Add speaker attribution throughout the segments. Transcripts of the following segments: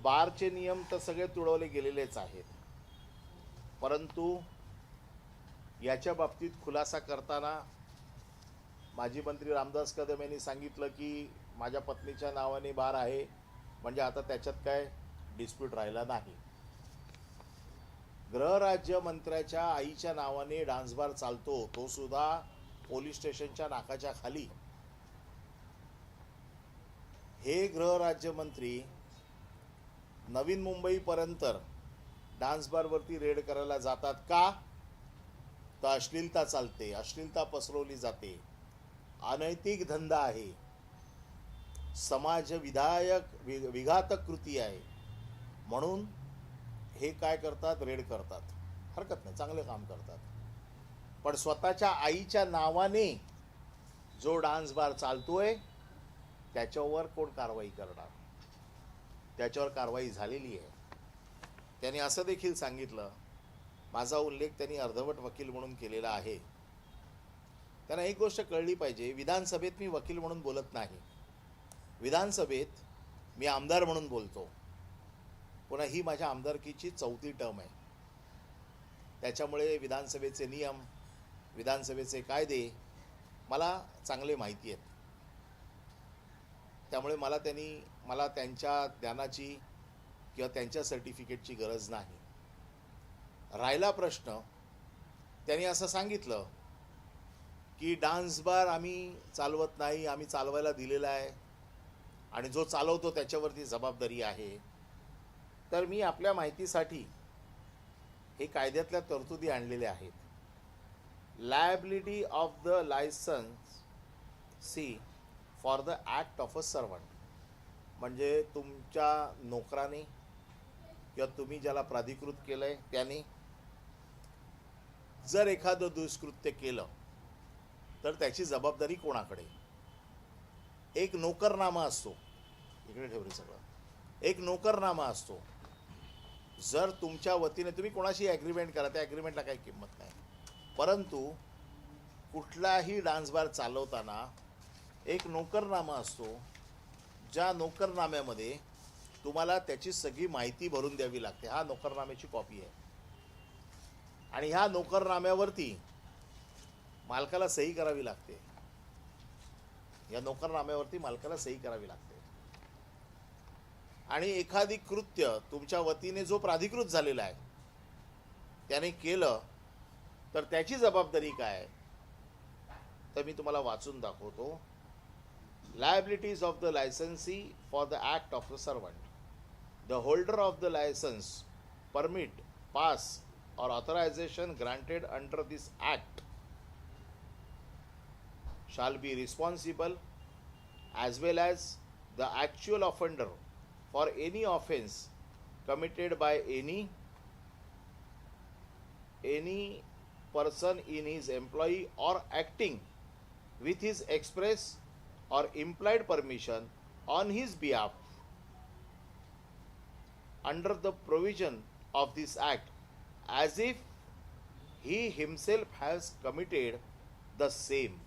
Speaker 1: बारचे नियम तर सगळे तुडवले गेलेलेच आहेत, परंतु याच्या बाबतीत खुलासा करताना माजी मंत्री रामदास कदम यांनी सांगितलं की माझ्या पत्नीच्या नावाने बार आहे, म्हणजे आता त्याच्यात काय डिस्प्यूट राहिला नाही. गृहराज्यमंत्र्याच्या आईच्या नावाने डान्स बार चालतो, तो सुद्धा पोलीस स्टेशनच्या नाकाच्या खाली. हे गृहराज्यमंत्री नवीन मुंबईपर्यंत डान्स बारवरती रेड करायला जातात का? तर अश्लीलता चालते, अश्लीलता पसरवली जाते, अनैतिक धंदा आहे, समाज विघातक कृती आहे, म्हणून हे काय करतात, रेड करतात. हरकत नाही, चांगले काम करतात. पण स्वतःच्या आईच्या नावाने जो डान्स बार चालतोय त्याच्यावर कोण कारवाई करणार? त्याच्यावर कारवाई झालेली आहे. त्यांनी असं देखील सांगितलं, माझा उल्लेख त्यांनी अर्धवट वकील म्हणून केलेला आहे. त्यांना एक गोष्ट कळली पाहिजे, विधानसभेत मी वकील म्हणून बोलत नाही, विधानसभेत मी आमदार म्हणून बोलतो. पुन्हा ही माझ्या आमदारकीची 4थी टर्म आहे. त्याच्यामुळे विधानसभेचे नियम, विधानसभेचे कायदे मला चांगले माहिती आहेत. त्यामुळे मला त्यांच्या ज्ञानाची किंवा त्यांच्या सर्टिफिकेटची गरज नाही. राहिला प्रश्न, त्यांनी असं सांगितलं की डान्स बार आम्ही चालवत नाही, आम्ही चालवायला दिलेला आहे आणि जो चालवतो त्याच्यावरती जबाबदारी आहे. तर मी आपल्या माहितीसाठी हे कायद्यातल्या तरतुदी आणलेल्या आहेत. Liability of the licensee for the act of a servant, म्हणजे तुमच्या नोकराने किंवा तुम्ही ज्याला प्राधिकृत केलं आहे त्याने जर एखादं दुष्कृत्य केलं तर त्याची जबाबदारी कोणाकडे? एक नोकरनामा असतो, इकडे ठेवले सगळं, एक नोकरनामा असतो. जर तुमच्या वतीने तुम्ही कोणाशी ॲग्रीमेंट करा, त्या ॲग्रीमेंटला काही किंमत नाही, परंतु कुठलाही डान्स बार चालवताना एक नोकरनामा असतो, ज्या नोकरनाम्यामध्ये तुम्हाला त्याची सगळी माहिती भरून द्यावी लागते. हा नोकरनाम्याची कॉपी आहे आणि ह्या नोकरनाम्यावरती मालकाला सही करावी लागते. या नोकरनाम्यावरती मालकाला सही करावी लागते. आणि एखादी कृत्य तुमच्या वतीने जो प्राधिकृत झालेला आहे त्याने केलं तर त्याची जबाबदारी काय? तर मी तुम्हाला वाचून दाखवतो. Liabilities of the licensee for the act of the servant. The holder of the license, permit, pass or authorization granted under this act shall be responsible as well as the actual offender for any offense committed by any person in his employ or acting with his express or implied permission on his behalf under the provision of this act as if he himself has committed the same,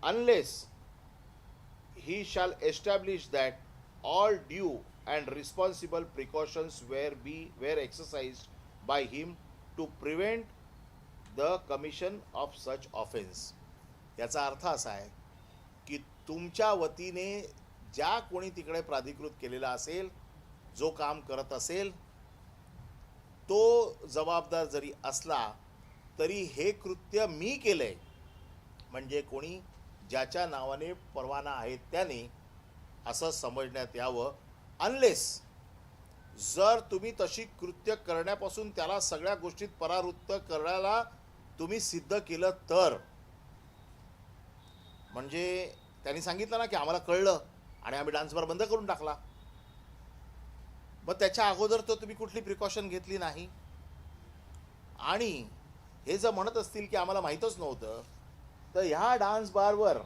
Speaker 1: unless he shall establish that all due and responsible precautions were exercised by him to prevent the commission of such offense. याचा अर्थ असा आहे की तुमच्या वतीने ज्या कोणी तिकडे प्राधिकृत केलेला असेल, जो काम करत असेल, तो जबाबदार जरी असला तरी हे कृत्य मी केलंय म्हणजे कोणी ज्याच्या नावाने परवाना आहे त्याने असं समजण्यात यावं, अनलेस जर तुम्ही तशी कृत्य करण्यापासून त्याला सगळ्या गोष्टीत परावृत्त करायला तुम्ही सिद्ध केलं तर. म्हणजे त्यांनी सांगितलं ना की आम्हाला कळलं आणि आम्ही डान्स बार बंद करून टाकला, मग त्याच्या अगोदर तर तुम्ही कुठली प्रिकॉशन घेतली नाही. आणि हे जर म्हणत असतील की आम्हाला माहीतच नव्हतं, तर ह्या डान्स बारवर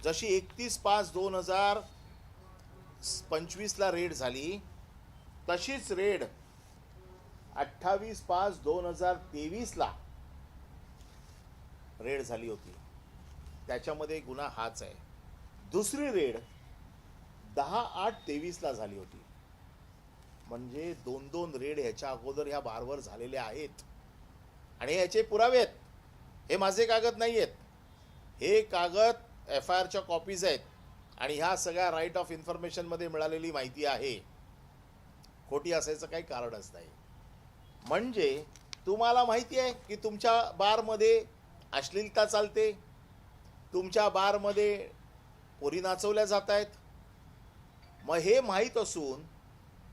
Speaker 1: जशी 31/5/2025 रेड झाली, तशीच रेड 28/5/2023 रेड झाली होती. त्याच्यामध्ये गुन्हा हाच आहे. दुसरी रेड 10/8/23ला झाली होती. म्हणजे 2-2 रेड ह्याच्या अगोदर ह्या बारवर झालेले आहेत आणि याचे पुरावे आहेत. हे माझे कागद नाही आहेत, हे कागद FIRच्या कॉपीज आहेत आणि ह्या सगळ्या राईट ऑफ इन्फॉर्मेशनमध्ये मिळालेली माहिती आहे. खोटी असायचं काही कारणच नाही. म्हणजे तुम्हाला माहिती आहे की तुमच्या बारमध्ये अश्लीलता चालते, तुमच्या बारमध्ये पोरी नाचवल्या जात आहेत. मग हे माहीत असून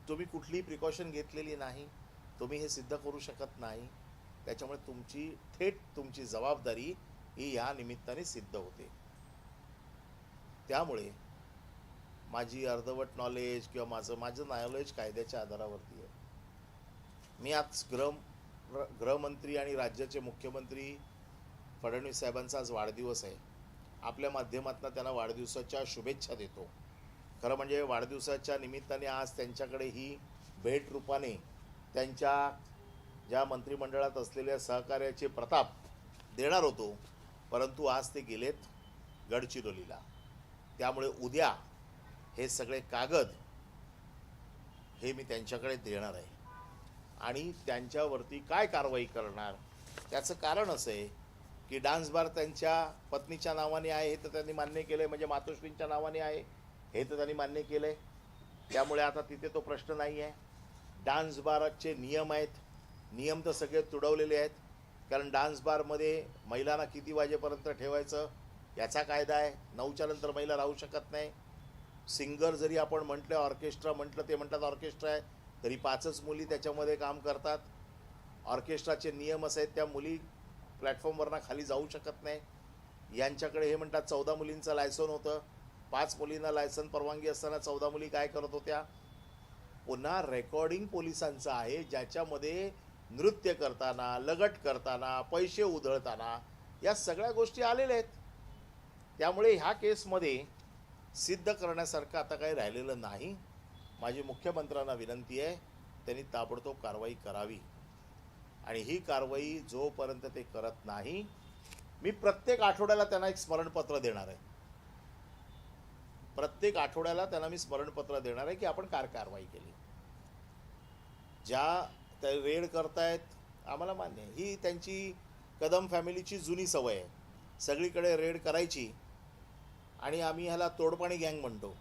Speaker 1: तुम्ही कुठलीही प्रिकॉशन घेतलेली नाही, तुम्ही हे सिद्ध करू शकत नाही. त्याच्यामुळे थेट तुमची जबाबदारी ही या निमित्ताने सिद्ध होते. त्यामुळे माझी अर्धवट नॉलेज किंवा माझं नॉलेज कायद्याच्या आधारावरती आहे. मी आज गृहमंत्री आणि राज्याचे मुख्यमंत्री फडणवीस साहेबांचा आज वाढदिवस आहे. आपल्या माध्यमातून त्यांना वाढदिवसाच्या शुभेच्छा देतो. खरं म्हणजे वाढदिवसाच्या निमित्ताने आज त्यांच्याकडे ही भेट रूपाने त्यांच्या ज्या मंत्रिमंडळात असलेल्या सहकार्याचे प्रताप देणार होतो, परंतु आज ते गेलेत गडचिरोलीला. त्यामुळे उद्या हे सगळे कागद हे मी त्यांच्याकडे देणार आहे आणि त्यांच्यावरती काय कारवाई करणार त्याचं कारण असं आहे की डान्स बार त्यांच्या पत्नीच्या नावाने आहे हे तर त्यांनी मान्य केलं आहे, म्हणजे मातोश्रींच्या नावाने आहे हे तर त्यांनी मान्य केलं आहे. त्यामुळे आता तिथे तो प्रश्न नाही आहे. डान्स बारचे नियम आहेत, नियम तर सगळे तुडवलेले आहेत. कारण डान्स बारमध्ये महिलांना किती वाजेपर्यंत ठेवायचं याचा कायदा आहे. 9च्या नंतर महिला राहू शकत नाही. सिंगर जरी आपण म्हटलं, ऑर्केस्ट्रा म्हटलं, ते म्हणतात ऑर्केस्ट्रा आहे, तरी 5च मुली त्याच्यामध्ये काम करतात. ऑर्केस्ट्राचे नियम असे आहेत, त्या मुली प्लॅटफॉर्मवरनं खाली जाऊ शकत नाही. यांच्याकडे हे म्हणतात 14 मुलींचं लायसन होतं, 5 मुलींना लायसन परवानगी असताना 14 मुली काय करत होत्या. पुन्हा रेकॉर्डिंग पोलिसांचं आहे, ज्याच्यामध्ये नृत्य करताना, लगट करताना, पैसे उधळताना या सगळ्या गोष्टी आलेल्या आहेत. त्यामुळे ह्या केसमध्ये सिद्ध करण्यासारखं आता काही राहिलेलं नाही. माझी मुख्यमंत्र्यांना विनंती आहे, त्यांनी ताबडतोब कारवाई करावी आणि ही कारवाई जोपर्यंत ते करत नाही, मी प्रत्येक आठवड्याला त्यांना एक स्मरणपत्र देणार आहे. प्रत्येक आठवड्याला त्यांना मी स्मरणपत्र देणार आहे की आपण कारवाई केली. ज्या त्या रेड करतायत आम्हाला मान्य आहे, ही त्यांची कदम फॅमिलीची जुनी सवय आहे, सगळीकडे रेड करायची. आणि आम्ही ह्याला तोडपाणी गँग म्हणतो.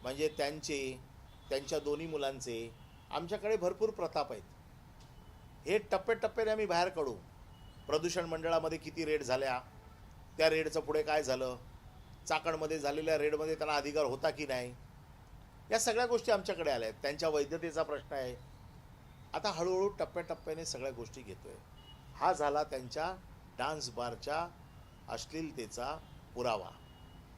Speaker 1: म्हणजे त्यांच्या दोन्ही मुलांचे आमच्याकडे भरपूर प्रताप आहेत. हे टप्प्याटप्प्याने आम्ही बाहेर काढू. प्रदूषण मंडळामध्ये किती रेड झाल्या, त्या रेडचं पुढे काय झालं, चाकणमध्ये झालेल्या रेडमध्ये त्यांना अधिकार होता की नाही, या सगळ्या गोष्टी आमच्याकडे आल्या आहेत. त्यांच्या वैधतेचा प्रश्न आहे. आता हळूहळू टप्प्याटप्प्याने सगळ्या गोष्टी घेतोय. हा झाला त्यांच्या डान्स बारच्या अश्लीलतेचा पुरावा.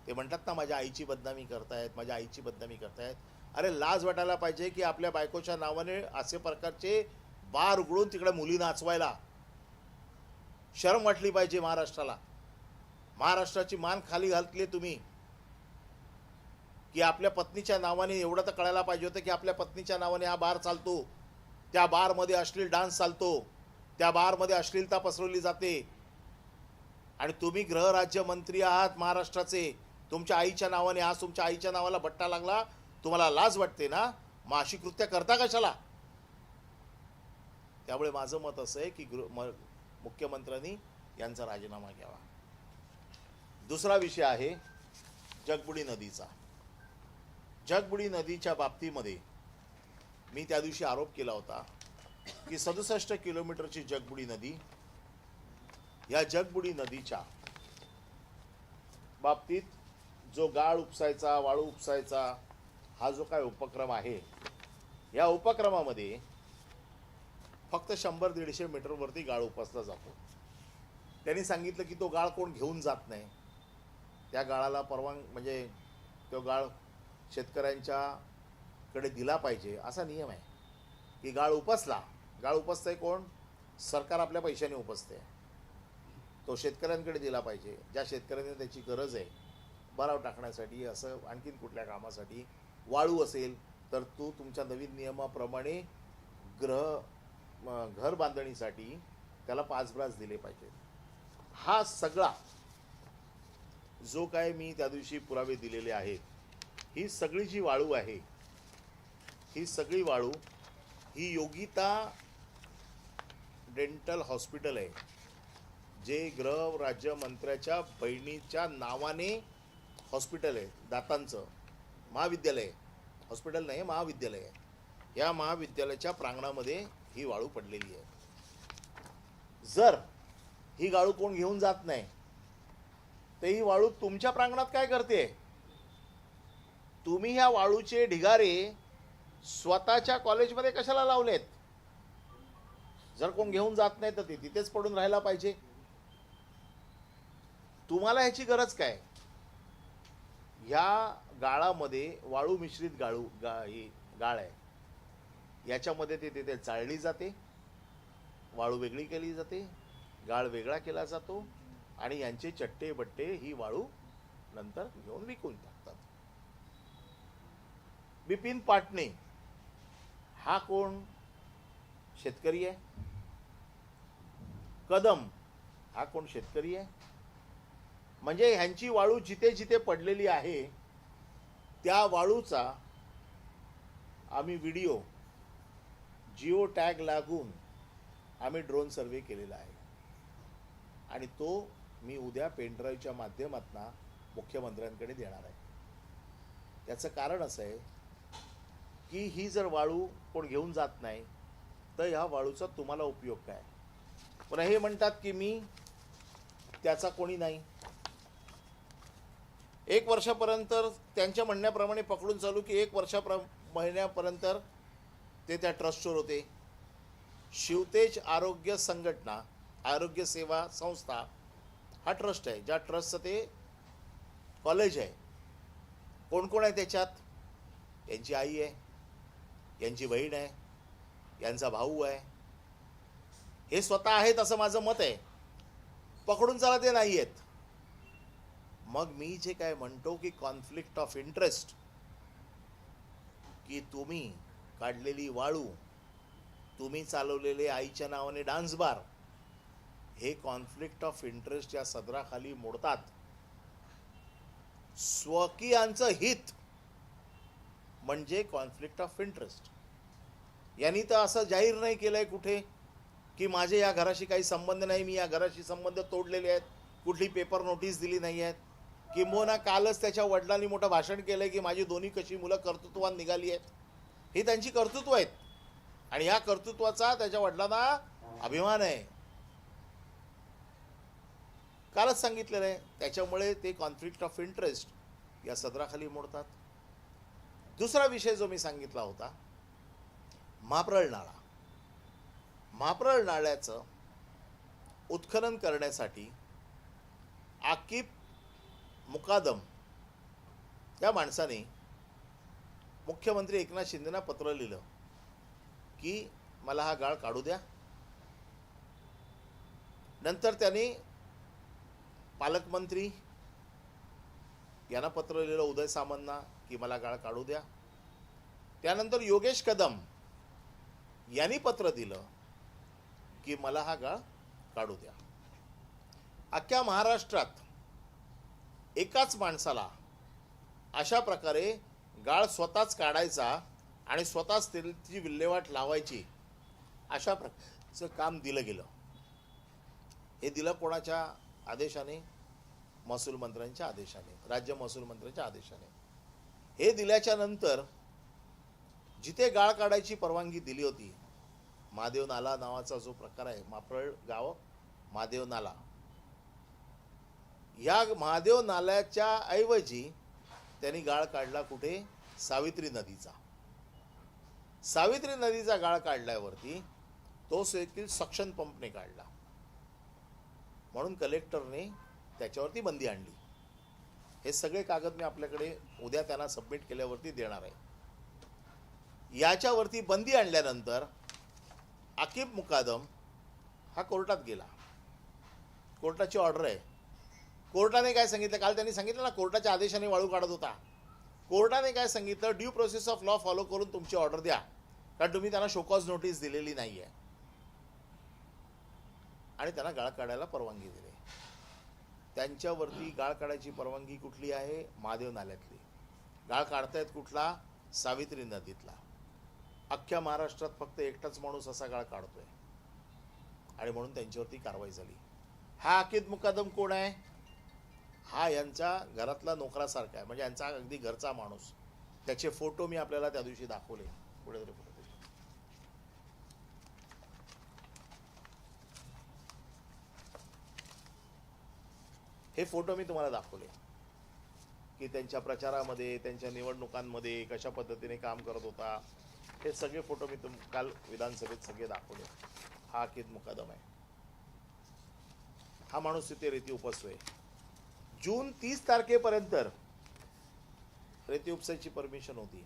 Speaker 1: ते म्हणतात ना, माझ्या आईची बदनामी करतायत, माझ्या आईची बदनामी करतायत. अरे लाज वाटायला पाहिजे की आपल्या बायकोच्या नावाने असे प्रकारचे बार उघडून तिकडे मुली नाचवायला. शरम वाटली पाहिजे महाराष्ट्राला. महाराष्ट्राची मान खाली घातली तुम्ही की आपल्या पत्नीच्या नावाने. एवढं तर कळायला पाहिजे होतं की आपल्या पत्नीच्या नावाने हा बार चालतो, त्या बारमध्ये अश्लील डान्स चालतो, त्या बारमध्ये अश्लीलता पसरवली जाते. आणि तुम्ही गृहराज्यमंत्री आहात महाराष्ट्राचे, तुमच्या आईच्या नावाने, आज तुमच्या आईच्या नावाला बट्टा लागला, तुम्हाला लाज वाटते ना, मग अशी कृत्य करता कशाला. त्यामुळे माझं मत असं आहे की मुख्यमंत्र्यांनी यांचा राजीनामा घ्यावा. दुसरा विषय आहे जगबुडी नदीचा. जगबुडी नदीच्या बाबतीमध्ये मी त्या दिवशी आरोप केला होता की 67 किलोमीटरची जगबुडी नदी, या जगबुडी नदीच्या बाबतीत जो गाळ उपसायचा, वाळू उपसायचा हा जो काय उपक्रम आहे, या उपक्रमामध्ये फक्त 100-150 मीटरवरती गाळ उपसला जातो. त्यांनी सांगितलं की तो गाळ कोण घेऊन जात नाही, त्या गाळाला म्हणजे तो गाळ शेतकऱ्यांच्याकडे दिला पाहिजे असा नियम आहे. की गाळ उपसतंय कोण, सरकार आपल्या पैशाने उपसते, तो शेतकऱ्यांकडे दिला पाहिजे. ज्या शेतकऱ्यांना त्याची गरज आहे भराव टाकण्यासाठी, असं आणखीन कुठल्या कामासाठी. वाळू असेल तर तो तुमच्या नवीन नियमाप्रमाणे घर बांधणीसाठी त्याला 5 ब्रास दिले पाहिजे. हा सगळा जो काय मी त्या दिवशी पुरावे दिलेले आहेत ही सगळी जी वाळू आहे, ही सगळी वाळू ही योगिता डेंटल हॉस्पिटल आहे, जे गृह राज्यमंत्र्याच्या बहिणीच्या नावाने हॉस्पिटल आहे, दातांचं महाविद्यालय, हॉस्पिटल नाही महाविद्यालय आहे. या महाविद्यालयाच्या प्रांगणामध्ये ही वाळू पडलेली आहे. जर ही वाळू कोण घेऊन जात नाही तर ही वाळू तुमच्या प्रांगणात काय करते? तुम्ही ह्या वाळूचे ढिगारे स्वतःच्या कॉलेजमध्ये कशाला लावलेत? जर कोण घेऊन जात नाही तर ते तिथेच पडून राहायला पाहिजे. तुम्हाला ह्याची गरज काय? ह्या गाळामध्ये वाळू मिश्रित ही गाळ आहे, याच्यामध्ये ते तिथे चाळली जाते, वाळू वेगळी केली जाते, गाळ वेगळा केला जातो आणि यांचे चट्टे बट्टे ही वाळू नंतर घेऊन विकून टाकतात. बिपिन पाटणे हा कोण? शेतकरी आहे. कदम हा कोण? शेतकरी आहे. म्हणजे ह्यांची वाळू जिथे जिथे पडलेली आहे त्या वाळूचा आम्ही व्हिडिओ जिओ टॅग लागून आम्ही ड्रोन सर्वे केलेला आहे आणि तो मी उद्या पेनड्राईव्हच्या माध्यमातून मुख्यमंत्र्यांकडे देणार आहे. त्याचं कारण असं आहे की ही जर वाळू कोण घेऊन जात नाही तर ह्या वाळूचा तुम्हाला उपयोग काय? पण हे म्हणतात की मी त्याचा कोणी नाही. 1 वर्षापर्यंत त्यांच्या म्हणण्याप्रमाणे पकडून चालू की 1 महिन्यापर्यंत ते त्या ट्रस्टवर होते. शिवतेज आरोग्य संघटना, आरोग्य सेवा संस्था हा ट्रस्ट आहे, ज्या ट्रस्टचं ते कॉलेज आहे. कोण कोण आहे त्याच्यात? यांची आई आहे, यांची बहीण आहे, यांचा भाऊ आहे. हे स्वतः आहेत असं माझं मत आहे. पकडून चला ते नाही आहेत. मग मी जे काय म्हणतो की कॉन्फ्लिक्ट ऑफ इंटरेस्ट, की तुम्ही काढलेली वाळू, तुम्ही चालवलेले आईच्या नावाने डान्स बार, हे कॉन्फ्लिक्ट ऑफ इंटरेस्ट या सदराखाली मोडतात. स्वकीयांचं हित म्हणजे कॉन्फ्लिक्ट ऑफ इंटरेस्ट. यांनी तर असं जाहीर नाही केलंय कुठे की माझे या घराशी काही संबंध नाही, मी या घराशी संबंध तोडलेले आहेत, कुठली पेपर नोटीस दिली नाही आहेत. किंबहुना कालच त्याच्या वडिलांनी मोठं भाषण केलंय की माझी दोन्ही कशी मुलं कर्तृत्वान निघाली आहेत. ही त्यांची कर्तृत्व आहेत आणि या कर्तृत्वाचा त्याच्या वडिलांना अभिमान आहे. कालच सांगितलेलं आहे. त्याच्यामुळे ते कॉन्फ्लिक्ट ऑफ इंटरेस्ट या सदराखाली मोडतात. दुसरा विषय जो मी सांगितला होता, महाप्रळ नाळा. महाप्रळ नाळ्याचं उत्खनन करण्यासाठी आकिब मुकादम या माणसाने मुख्यमंत्री एकनाथ शिंदेंना पत्र लिहिलं की मला हा गाळ काढू द्या. नंतर त्याने पालकमंत्री यांना पत्र लिहिलं, उदय सामंतना, की मला गाळ काढू द्या. त्यानंतर योगेश कदम यांनी पत्र दिलं की मला हा गाळ काढू द्या. अख्ख्या महाराष्ट्रात एकाच माणसाला अशा प्रकारे गाळ स्वतःच काढायचा आणि स्वतःच त्याची विल्हेवाट लावायची, अशा प्रकारचं काम दिलं गेलं. हे दिलं कोणाच्या आदेशाने? महसूल मंत्र्यांच्या आदेशाने, राज्य महसूल मंत्र्यांच्या आदेशाने. हे दिल्याच्या नंतर जिथे गाळ काढायची परवानगी दिली होती, महादेव नाला नावाचा जो प्रकार आहे, महाप्रळ गाव महादेव नाला, या महादेव नाल्याच्या ऐवजी त्यांनी गाळ काढला कुठे? सावित्री नदीचा. सावित्री नदीचा गाळ काढल्यावरती तो देखील सक्शन पंपने काढला, म्हणून कलेक्टरने त्याच्यावरती बंदी आणली. हे सगळे कागद मी आपल्याकडे उद्या त्यांना सबमिट केल्यावरती देणार आहे. याच्यावरती बंदी आणल्यानंतर आकिब मुकादम हा कोर्टात गेला. कोर्टाची ऑर्डर आहे. कोर्टाने काय सांगितलं? काल त्यांनी सांगितलं ना, कोर्टाच्या आदेशाने वाळू काढत होता. कोर्टाने काय सांगितलं? Due process of law follow करून तुमची ऑर्डर द्या, कारण तुम्ही त्यांना शोकॉज नोटीस दिलेली नाही आहे. आणि त्यांना गाळ काढायला परवानगी दिली. त्यांच्यावरती गाळ काढायची परवानगी कुठली आहे? महादेव नाल्यातली. गाळ काढतायत कुठला? सावित्री नदीतला. अख्ख्या महाराष्ट्रात फक्त एकटाच माणूस असा गाळ काढतोय आणि म्हणून त्यांच्यावरती कारवाई झाली. हा अकीद मुकादम कोण आहे? हा यांच्या घरातला नोकरासारखा आहे, म्हणजे यांचा अगदी घरचा माणूस. त्याचे फोटो मी आपल्याला त्या दिवशी दाखवले. पुढे तरी फोटो हे फोटो मी तुम्हाला दाखवले की त्यांच्या प्रचारामध्ये, त्यांच्या निवडणुकांमध्ये कशा पद्धतीने काम करत होता. हे सगळे फोटो मी काल विधानसभेत सगळे दाखवले. हा अकीद मुकादम आहे. हा माणूस तिथे रेती उपसतोय. जून 30 तारखेपर्यंत रेती उपसायची परमिशन होती.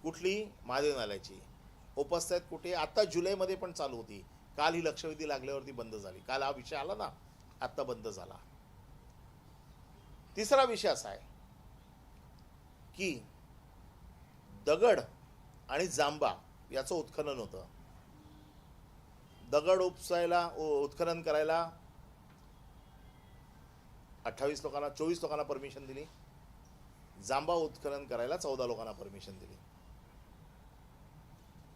Speaker 1: कुठली? महादेव नाल्याची. उपसतायत कुठे? आता जुलैमध्ये पण चालू होती. काल ही लक्षवेधी लागल्यावरती बंद झाली. काल हा विषय आला ना, आता बंद झाला. तिसरा विषय असा आहे की दगड आणि जांबा याचं उत्खनन होतं. दगड उपसायला, उत्खनन करायला 28 लोकांना, 24 लोकांना परमिशन दिली. जांबा उत्खनन करायला 14 लोकांना परमिशन दिली.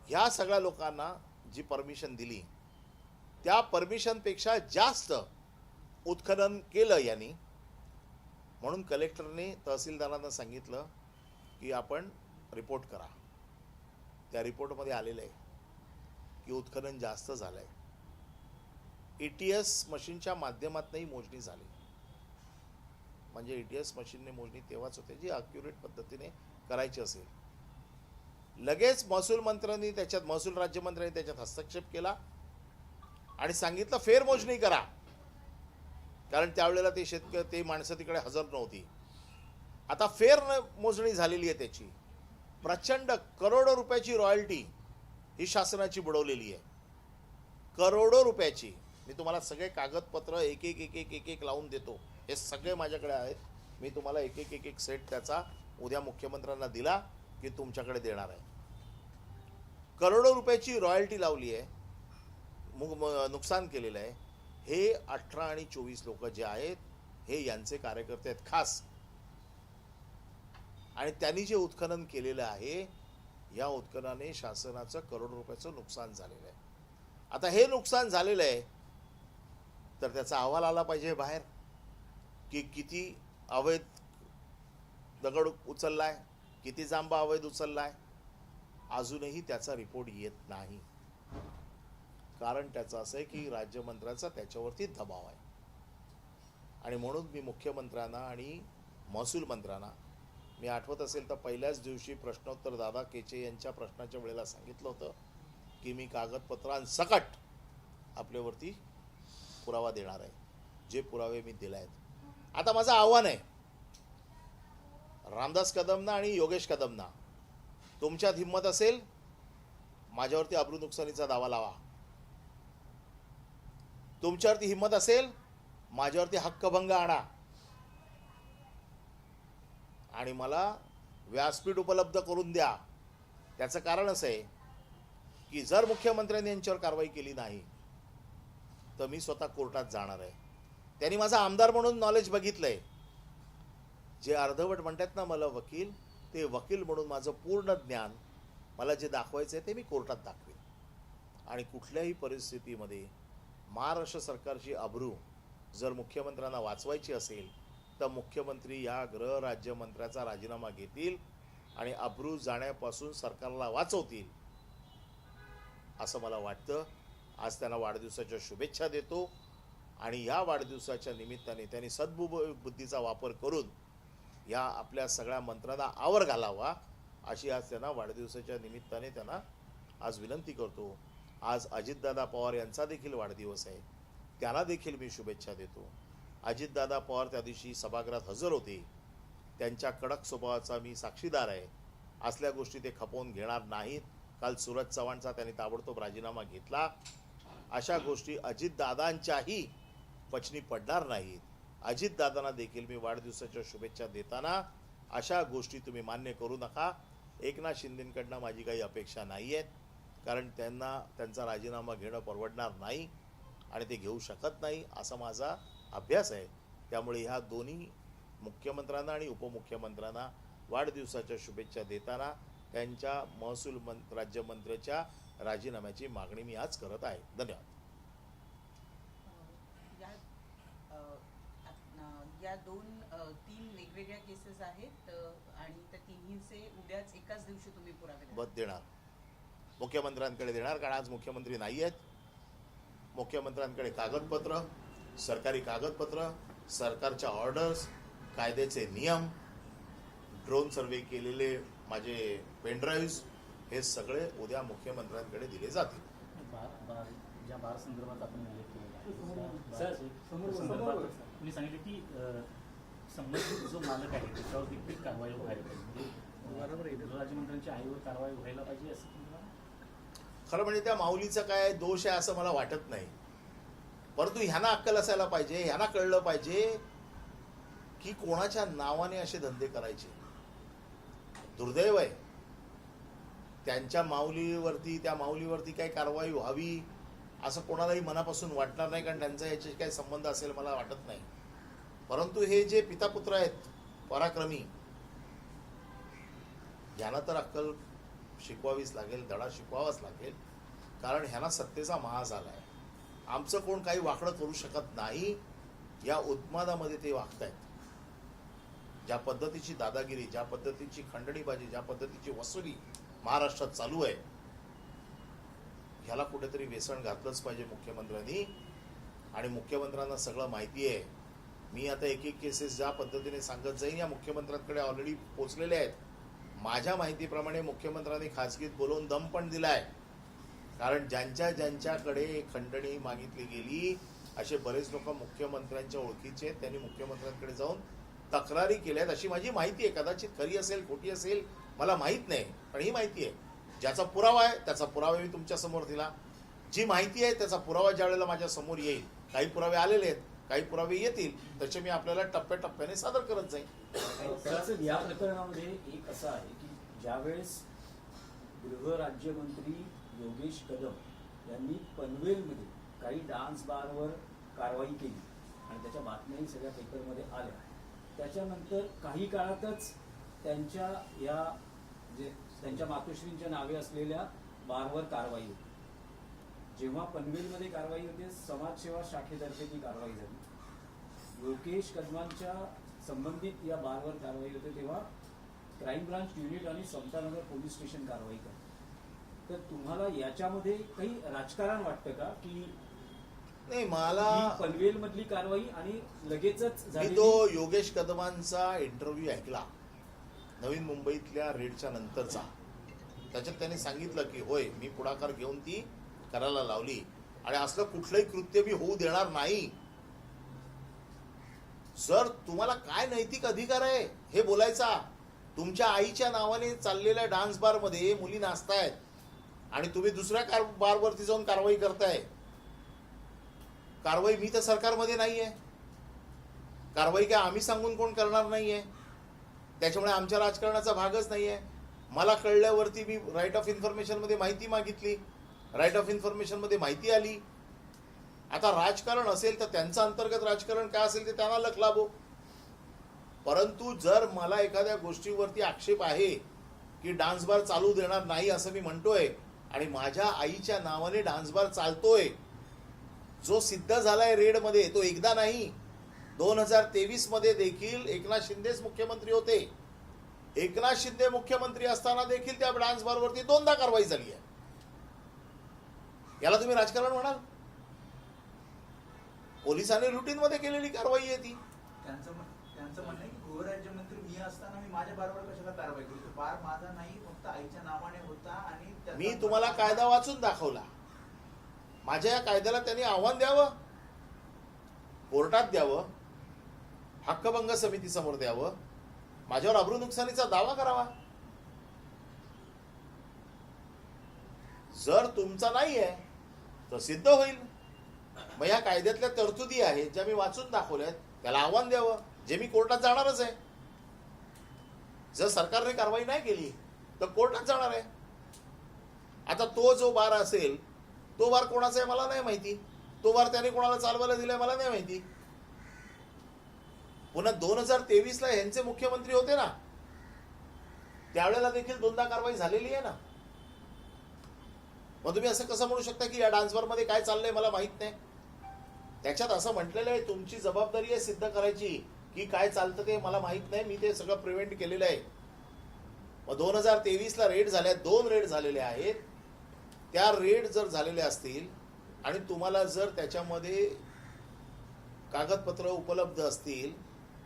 Speaker 1: ह्या सगळ्या लोकांना जी परमिशन दिली त्या परमिशनपेक्षा जास्त उत्खनन केलं यांनी. म्हणून कलेक्टरने तहसीलदारांना सांगितलं की आपण रिपोर्ट करा. त्या रिपोर्टमध्ये आलेलं आहे की उत्खनन जास्त झालं आहे. ETS मशीनच्या माध्यमातूनही मोजणी झाली. म्हणजे ETS मशीनने मोजणी तेव्हाच होते जी अक्युरेट पद्धतीने करायची असेल. लगेच महसूल राज्यमंत्र्यांनी त्याच्यात हस्तक्षेप केला आणि सांगितलं फेरमोजणी करा. कारण त्यावेळेला ते माणसं तिकडे हजर नव्हती. आता फेर मोजणी झालेली आहे. त्याची प्रचंड करोडो रुपयाची रॉयल्टी ही शासनाची बुडवलेली आहे. करोडो रुपयाची. मी तुम्हाला सगळे कागदपत्र एक एक लावून देतो. हे सगळे माझ्याकडे आहेत. मी तुम्हाला एक एक सेट त्याचा उद्या मुख्यमंत्र्यांना दिला की तुमच्याकडे देणार आहे. करोडो रुपयाची रॉयल्टी लावली आहे, नुकसान केलेलं आहे. हे 18 आणि 24 लोक जे आहेत हे यांचे कार्यकर्ते आहेत खास. आणि त्यांनी जे उत्खनन केलेलं आहे या उत्खननाने शासनाचं करोडो रुपयाचं नुकसान झालेलं आहे. आता हे नुकसान झालेलं आहे तर त्याचा अहवाल आला पाहिजे बाहेर की किती अवैध दगड उचललाय, किती जांबा अवैध उचललाय. अजूनही त्याचा रिपोर्ट येत नाही. कारण त्याचं असं आहे की राज्यमंत्र्यांचा त्याच्यावरती दबाव आहे. आणि म्हणून मी मुख्यमंत्र्यांना आणि महसूल मंत्र्यांना, मी आठवत असेल तर पहिल्याच दिवशी प्रश्नोत्तर दादा केचे यांच्या प्रश्नाच्या वेळेला सांगितलं होतं की मी कागदपत्रांसकट आपल्यावरती पुरावा देणार आहे. जे पुरावे मी दिले आहेत. आता माझं आव्हान आहे रामदास कदमना आणि योगेश कदमना, तुमच्यात हिंमत असेल माझ्यावरती अब्रू नुकसानीचा दावा लावा. तुमच्यावरती हिंमत असेल माझ्यावरती हक्कभंग आणा आणि मला व्यासपीठ उपलब्ध करून द्या. त्याचं कारण असं आहे की जर मुख्यमंत्र्यांनी यांच्यावर कारवाई केली नाही तर मी स्वतः कोर्टात जाणार आहे. त्यांनी माझा आमदार म्हणून नॉलेज बघितलंय. जे अर्धवट म्हणतात ना मला वकील, ते वकील म्हणून माझं पूर्ण ज्ञान मला जे दाखवायचं आहे ते मी कोर्टात दाखवेन. आणि कुठल्याही परिस्थितीमध्ये महाराष्ट्र सरकारची अब्रू जर मुख्यमंत्र्यांना वाचवायची असेल तर मुख्यमंत्री या गृहराज्यमंत्र्याचा राजीनामा घेतील आणि अब्रू जाण्यापासून सरकारला वाचवतील असं मला वाटतं. आज त्यांना वाढदिवसाच्या शुभेच्छा देतो आणि या वाढदिवसाच्या निमित्ताने त्यांनी सद्बुद्धीचा वापर करून या आपल्या सगळ्या मंत्र्यांना आवर घालावा अशी आज त्यांना वाढदिवसाच्या निमित्ताने त्यांना आज विनंती करतो. आज अजितदादा पवार यांचा देखील वाढदिवस आहे. त्यांना देखील मी शुभेच्छा देतो. अजितदादा पवार त्या दिवशी सभागृहात हजर होते. त्यांच्या कडक स्वभावाचा मी साक्षीदार आहे. असल्या गोष्टी ते खपवून घेणार नाहीत. काल सूरज चव्हाणचा त्यांनी ताबडतोब राजीनामा घेतला. अशा गोष्टी अजितदादांच्याही पचनी पडणार नाहीत. अजितदादांना देखील मी वाढदिवसाच्या शुभेच्छा देताना अशा गोष्टी तुम्ही मान्य करू नका. एकनाथ शिंदेंकडनं माझी काही अपेक्षा नाही आहेत. कारण त्यांना त्यांचा राजीनामा घेणं परवडणार नाही आणि ते घेऊ शकत नाही असा माझा अभ्यास आहे. त्यामुळे ह्या दोन्ही मुख्यमंत्र्यांना आणि उपमुख्यमंत्र्यांना वाढदिवसाच्या शुभेच्छा देताना त्यांच्या महसूल राज्यमंत्र्याच्या राजीनाम्याची मागणी मी आज करत आहे. धन्यवाद.
Speaker 2: या तीन वेगवेगळ्या केसेस आहेत आणि त्या तिन्हीचे उद्याच एकाच दिवशी तुम्ही पुरावे
Speaker 1: बद देणार, मुख्यमंत्र्यांकडे देणार, कारण आज मुख्यमंत्री नाही आहेत. मुख्यमंत्र्यांकडे कागदपत्र, सरकारी कागदपत्र, सरकारच्या ऑर्डर्स, कायद्याचे नियम, ड्रोन सर्वे केलेले माझे पेनड्राईव्ह, हे सगळे उद्या मुख्यमंत्र्यांकडे दिले जातील.
Speaker 3: ज्या बार संदर्भात आपण उल्लेख केलेला आहे, तुम्ही सांगितले की संबंधित जो मालक आहे त्याच्यावर देखील कारवाई व्हायला पाहिजे, म्हणजे गृहराज्यमंत्र्यांच्या आईवर कारवाई व्हायला पाहिजे असं तुम्हाला?
Speaker 1: खरं म्हणजे त्या माऊलीचा काय दोष आहे असं मला वाटत नाही, परंतु ह्यांना अक्कल असायला पाहिजे, ह्यांना कळलं पाहिजे की कोणाच्या नावाने असे धंदे करायचे. दुर्दैव आहे, त्यांच्या माऊलीवरती, त्या माऊलीवरती काही कारवाई व्हावी असं कोणालाही मनापासून वाटणार नाही, कारण त्यांचा याच्याशी काही संबंध असेल मला वाटत नाही. परंतु हे जे पितापुत्र आहेत पराक्रमी, यांना तर अक्कल शिकवावीच लागेल, धडा शिकवावाच लागेल, कारण ह्यांना सत्तेचा महाज आलाय. आमचं कोण काही वाकडं करू शकत नाही, या उन्मादामध्ये ते वागतायत. ज्या पद्धतीची दादागिरी, ज्या पद्धतीची खंडणीबाजी, ज्या पद्धतीची वसुली महाराष्ट्रात चालू आहे, ह्याला कुठेतरी वेसण घातलंच पाहिजे मुख्यमंत्र्यांनी. आणि मुख्यमंत्र्यांना सगळं माहिती आहे. मी आता एक एक केसेस ज्या पद्धतीने सांगत जाईन, या मुख्यमंत्र्यांकडे ऑलरेडी पोचलेले आहेत. माझ्या माहितीप्रमाणे मुख्यमंत्र्यांनी खासगीत बोलवून दम पण दिलाय, कारण ज्यांच्याकडे खंडणी मागितली गेली असे बरेच लोक मुख्यमंत्र्यांच्या ओळखीचे आहेत, त्यांनी मुख्यमंत्र्यांकडे जाऊन तक्रारी केल्यात अशी माझी माहिती आहे. कदाचित खरी असेल खोटी असेल मला माहीत नाही, पण ही माहिती आहे. ज्याचा पुरावा आहे त्याचा पुरावा मी तुमच्या समोर दिला. जी माहिती आहे त्याचा पुरावा ज्या वेळेला माझ्या समोर येईल, काही पुरावे आलेले आहेत, काही पुरावे येतील, त्याचे मी आपल्याला टप्प्याटप्प्याने सादर करत जाईल.
Speaker 3: या प्रकरणामध्ये एक असं आहे की ज्यावेळेस गृहराज्यमंत्री योगेश कदम यांनी पनवेलमध्ये काही डान्स बारवर कारवाई केली आणि त्याच्या बातम्याही सगळ्या पेपरमध्ये आल्या, त्याच्यानंतर काही काळातच त्यांच्या या जे त्यांच्या मातोश्रींच्या नावे असलेल्या बारवर कारवाई होती. जेव्हा पनवेलमध्ये कारवाई होते, समाजसेवा शाखेतर्फे ती कारवाई झाली. योगेश कदमांच्या संबंधित या बारवर कारवाई होते तेव्हा क्राईम ब्रांच युनिट आणि समतानगर पोलीस स्टेशन कारवाई करते. तर तुम्हाला याच्यामध्ये काही राजकारण वाटतं का की
Speaker 1: नाही? मला
Speaker 3: पनवेल मधली कारवाई आणि लगेचच
Speaker 1: मी तो योगेश कदमांचा इंटरव्ह्यू ऐकला नवीन मुंबईतल्या रेडच्या नंतरचा. त्याच्यात त्यांनी सांगितलं की होय, मी पुढाकार घेऊन ती करायला लावली आणि असलं कुठलंही कृत्य मी होऊ देणार नाही. सर, तुम्हाला काय नैतिक अधिकार आहे हे बोलायचा? तुमच्या आईच्या नावाने चाललेल्या डान्स बार मध्ये मुली नाचतायत आणि तुम्ही दुसऱ्या बारवरती जाऊन कारवाई करताय. कारवाई मी तर सरकारमध्ये नाहीये, कारवाई काय आम्ही सांगून कोण करणार नाहीये, त्याच्यामुळे आमच्या राजकारणाचा भागच नाहीये. मला कळल्यावरती मी राईट ऑफ इन्फॉर्मेशन मध्ये माहिती मागितली, राईट ऑफ इन्फॉर्मेशन मध्ये माहिती आली. आता राजकारण असेल तर त्यांचं अंतर्गत राजकारण काय असेल ते त्यांना लक लाभो. परंतु जर मला एखाद्या गोष्टीवरती आक्षेप आहे की डान्स बार चालू देणार नाही असं मी म्हणतोय आणि माझ्या आईच्या नावाने डान्स बार चालतोय, जो सिद्ध झालाय रेडमध्ये, तो एकदा नाही 2023 मध्ये देखील एकनाथ शिंदेच मुख्यमंत्री होते. एकनाथ शिंदे मुख्यमंत्री असताना देखील त्या डान्स बारवरती 2दा कारवाई झाली आहे. याला तुम्ही राजकारण म्हणाल? पोलिसांनी रुटीन मध्ये केलेली कारवाई आहे ती.
Speaker 4: त्यांचं म्हणणं आहे की गृहराज्यमंत्री मी असताना मी माझ्या बारवर कशाला कारवाई करू? बार माझा नाही, फक्त आईच्या नावाने होता. आणि
Speaker 1: मी तुम्हाला कायदा वाचून दाखवला. माझ्या या कायद्याला त्यांनी आव्हान द्यावं, कोर्टात द्यावं, हक्कभंग समितीसमोर द्यावं, माझ्यावर अब्रू नुकसानीचा दावा करावा. जर तुमचा नाही आहे तर सिद्ध होईल. मग या कायद्यातल्या तरतुदी आहेत ज्या मी वाचून दाखवल्यात, त्याला आव्हान द्यावं, जे मी कोर्टात जाणारच आहे. जर सरकारने कारवाई नाही केली तर कोर्टात जाणार आहे. आता तो जो बार असेल तो बार कोणाचा आहे मला नाही माहिती, तो बार त्याने कोणाला चालवायला दिलाय मला नाही माहिती. पुन्हा 2023 ला ह्यांचे मुख्यमंत्री होते ना, त्यावेळेला देखील 2दा कारवाई झालेली आहे ना. मग तुम्ही असं कसं म्हणू शकता की या डान्स बारमध्ये काय चाललंय मला माहित नाही. त्याच्यात असं म्हटलेलं आहे तुमची जबाबदारी आहे सिद्ध करायची की काय चालतं ते मला माहित नाही, मी ते सगळं प्रिव्हेंट केलेलं आहे. मग 2023ला रेड झाल्या, 2 रेड झालेले आहेत. त्या रेड जर झालेल्या असतील आणि तुम्हाला जर त्याच्यामध्ये कागदपत्र उपलब्ध असतील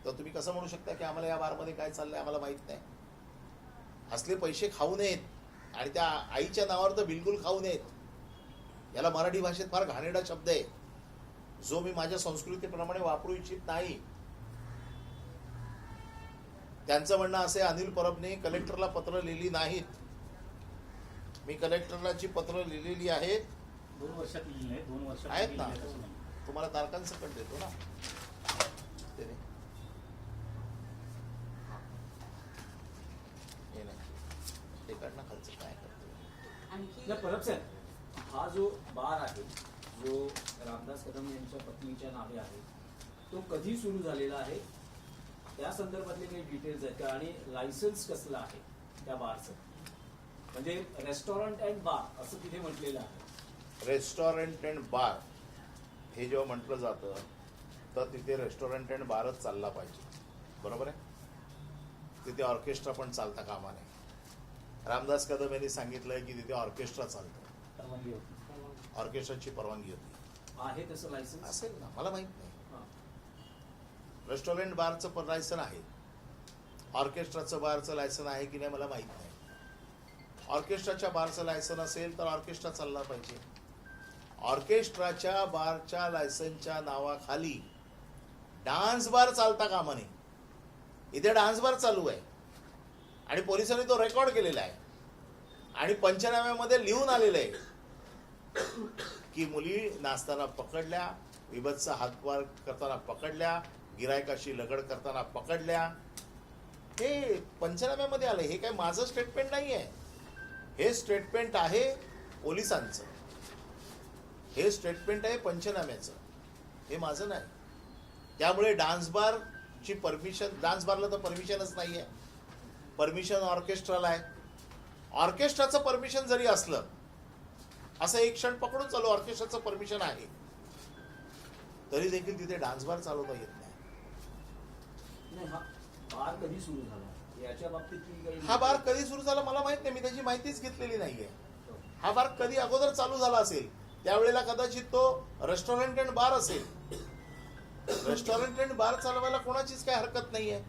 Speaker 1: तर तुम्ही कसं म्हणू शकता की आम्हाला या बारमध्ये काय चाललंय आम्हाला माहित नाही. असले पैसे खाऊ नयेत आणि त्या आईच्या नावावर तर बिलकुल खाऊ नयेत. याला मराठी भाषेत फार घाणेरडा शब्द आहे जो मी माझ्या संस्कृतीप्रमाणे वापरू इच्छित नाही. त्यांचं म्हणणं असे, अनिल परबने कलेक्टरला पत्र लिहिली नाहीत. मी कलेक्टरला पत्र लिहिलेली आहेत.
Speaker 3: 2 वर्षात लिहिली नाही, 2 वर्षात
Speaker 1: आहेत ना,
Speaker 3: लिहिली नाही.
Speaker 1: तुम्हाला तारखांसकट देतो ना ते नाही. हे नाही ते काढणं खालचं काय करतो.
Speaker 2: आणखी
Speaker 3: नाही, परब साहेब, हा जो बार आहे जो रामदास कदम यांच्या पत्नीच्या नावे आहे तो कधी सुरू झालेला आहे, त्या संदर्भातले काही डिटेल्स आहेत का, आणि लायसन्स कसलं आहे त्या बारचं? म्हणजे रेस्टॉरंट अँड बार असं तिथे म्हटलेलं आहे.
Speaker 1: रेस्टॉरंट अँड बार हे जेव्हा म्हटलं जातं तर तिथे रेस्टॉरंट अँड बारच चालला पाहिजे, बरोबर आहे. तिथे ऑर्केस्ट्रा पण चालता कामा नये. रामदास कदम यांनी सांगितलंय की तिथे ऑर्केस्ट्रा चालतं,
Speaker 3: परवानगी होती,
Speaker 1: ऑर्केस्ट्राची परवानगी होती.
Speaker 3: आहे तसं लायसन्स
Speaker 1: असेल ना, मला माहित नाही.
Speaker 3: हां.
Speaker 1: रेस्टॉरंट बारचं पण लायसन आहे, ऑर्केस्ट्राचं बारचं लायसन आहे की नाही मला माहित नाही. ऑर्केस्ट्राच्या बारचं लायसन असेल तर ऑर्केस्ट्रा चालला पाहिजे. ऑर्केस्ट्राच्या बारच्या लायसनच्या नावाखाली डान्स बार चालता कामा नये. इथे डान्स बार चालू आहे आणि पोलिसांनी तो रेकॉर्ड केलेला आहे आणि पंचनाम्यामध्ये लिहून आलेलं आहे की मुली नाचताना पकडल्या, विभत्स हातवार करताना पकडल्या, गिरायकाशी लगड करताना पकडल्या. हे पंचनाम्यामध्ये आलंय. हे काय माझं स्टेटमेंट नाही आहे, हे स्टेटमेंट आहे पोलिसांचं, हे स्टेटमेंट आहे पंचनाम्याचं, हे माझं नाही. त्यामुळे डान्स बारची परमिशन, डान्स बारला तर परमिशनच नाही आहे. परमिशन ऑर्केस्ट्राला आहे. ऑर्केस्ट्राचं परमिशन जरी असलं, असं एक क्षण पकडून चालू ऑर्केस्ट्राचं परमिशन आहे तरी देखील तिथे डान्स बार चालवता येत नाही.
Speaker 3: नाही, हा बार कधी सुरू झाला याच्या बाबतीत काही
Speaker 1: हा बार कधी सुरू झाला मला माहित नाही, मी त्याची माहितीच घेतलेली नाहीये. हा बार कधी अगोदर चालू झाला असेल त्यावेळेला कदाचित तो रेस्टॉरंट अँड बार असेल. रेस्टॉरंट अँड बार चालवायला कोणाचीच काय हरकत नाहीये.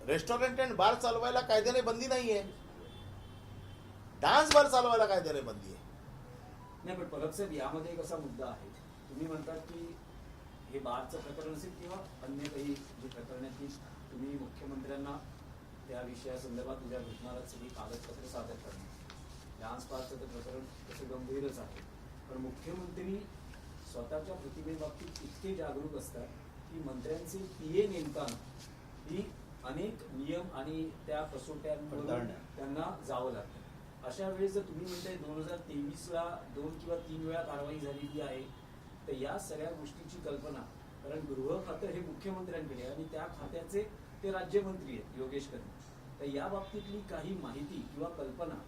Speaker 1: रेस्टॉरंट अँड बार चालवायला कायद्याने बंदी नाहीये. डान्स बार चालवायला कायद्याने बंदी आहे.
Speaker 3: नाही, पण परब साहेब, यामध्ये एक असा मुद्दा आहे, तुम्ही म्हणतात की हे बारचं प्रकरण असेल किंवा अन्य काही जी प्रकरण आहेत की तुम्ही मुख्यमंत्र्यांना त्या विषयासंदर्भात उद्या भेटणारच सगळी कागदपत्र सादर करणार. डान्स बारचं तर प्रकरण तसं गंभीरच आहे, पण मुख्यमंत्री स्वतःच्या प्रतिमेबाबतीत इतके जागरूक असतात की मंत्र्यांचे पीए नेमताना ही अनेक नियम आणि त्या कसोट्यांवरून त्यांना जावं लागतं. अशा वेळेस जर तुम्ही म्हणताय 2023ला 2 किंवा 3 वेळा कारवाई झालेली आहे, तर या सगळ्या गोष्टीची कल्पना, कारण गृह खातं हे मुख्यमंत्र्यांकडे आहे आणि त्या खात्याचे ते राज्यमंत्री आहेत योगेश कदम, तर या बाबतीतली काही माहिती किंवा कल्पना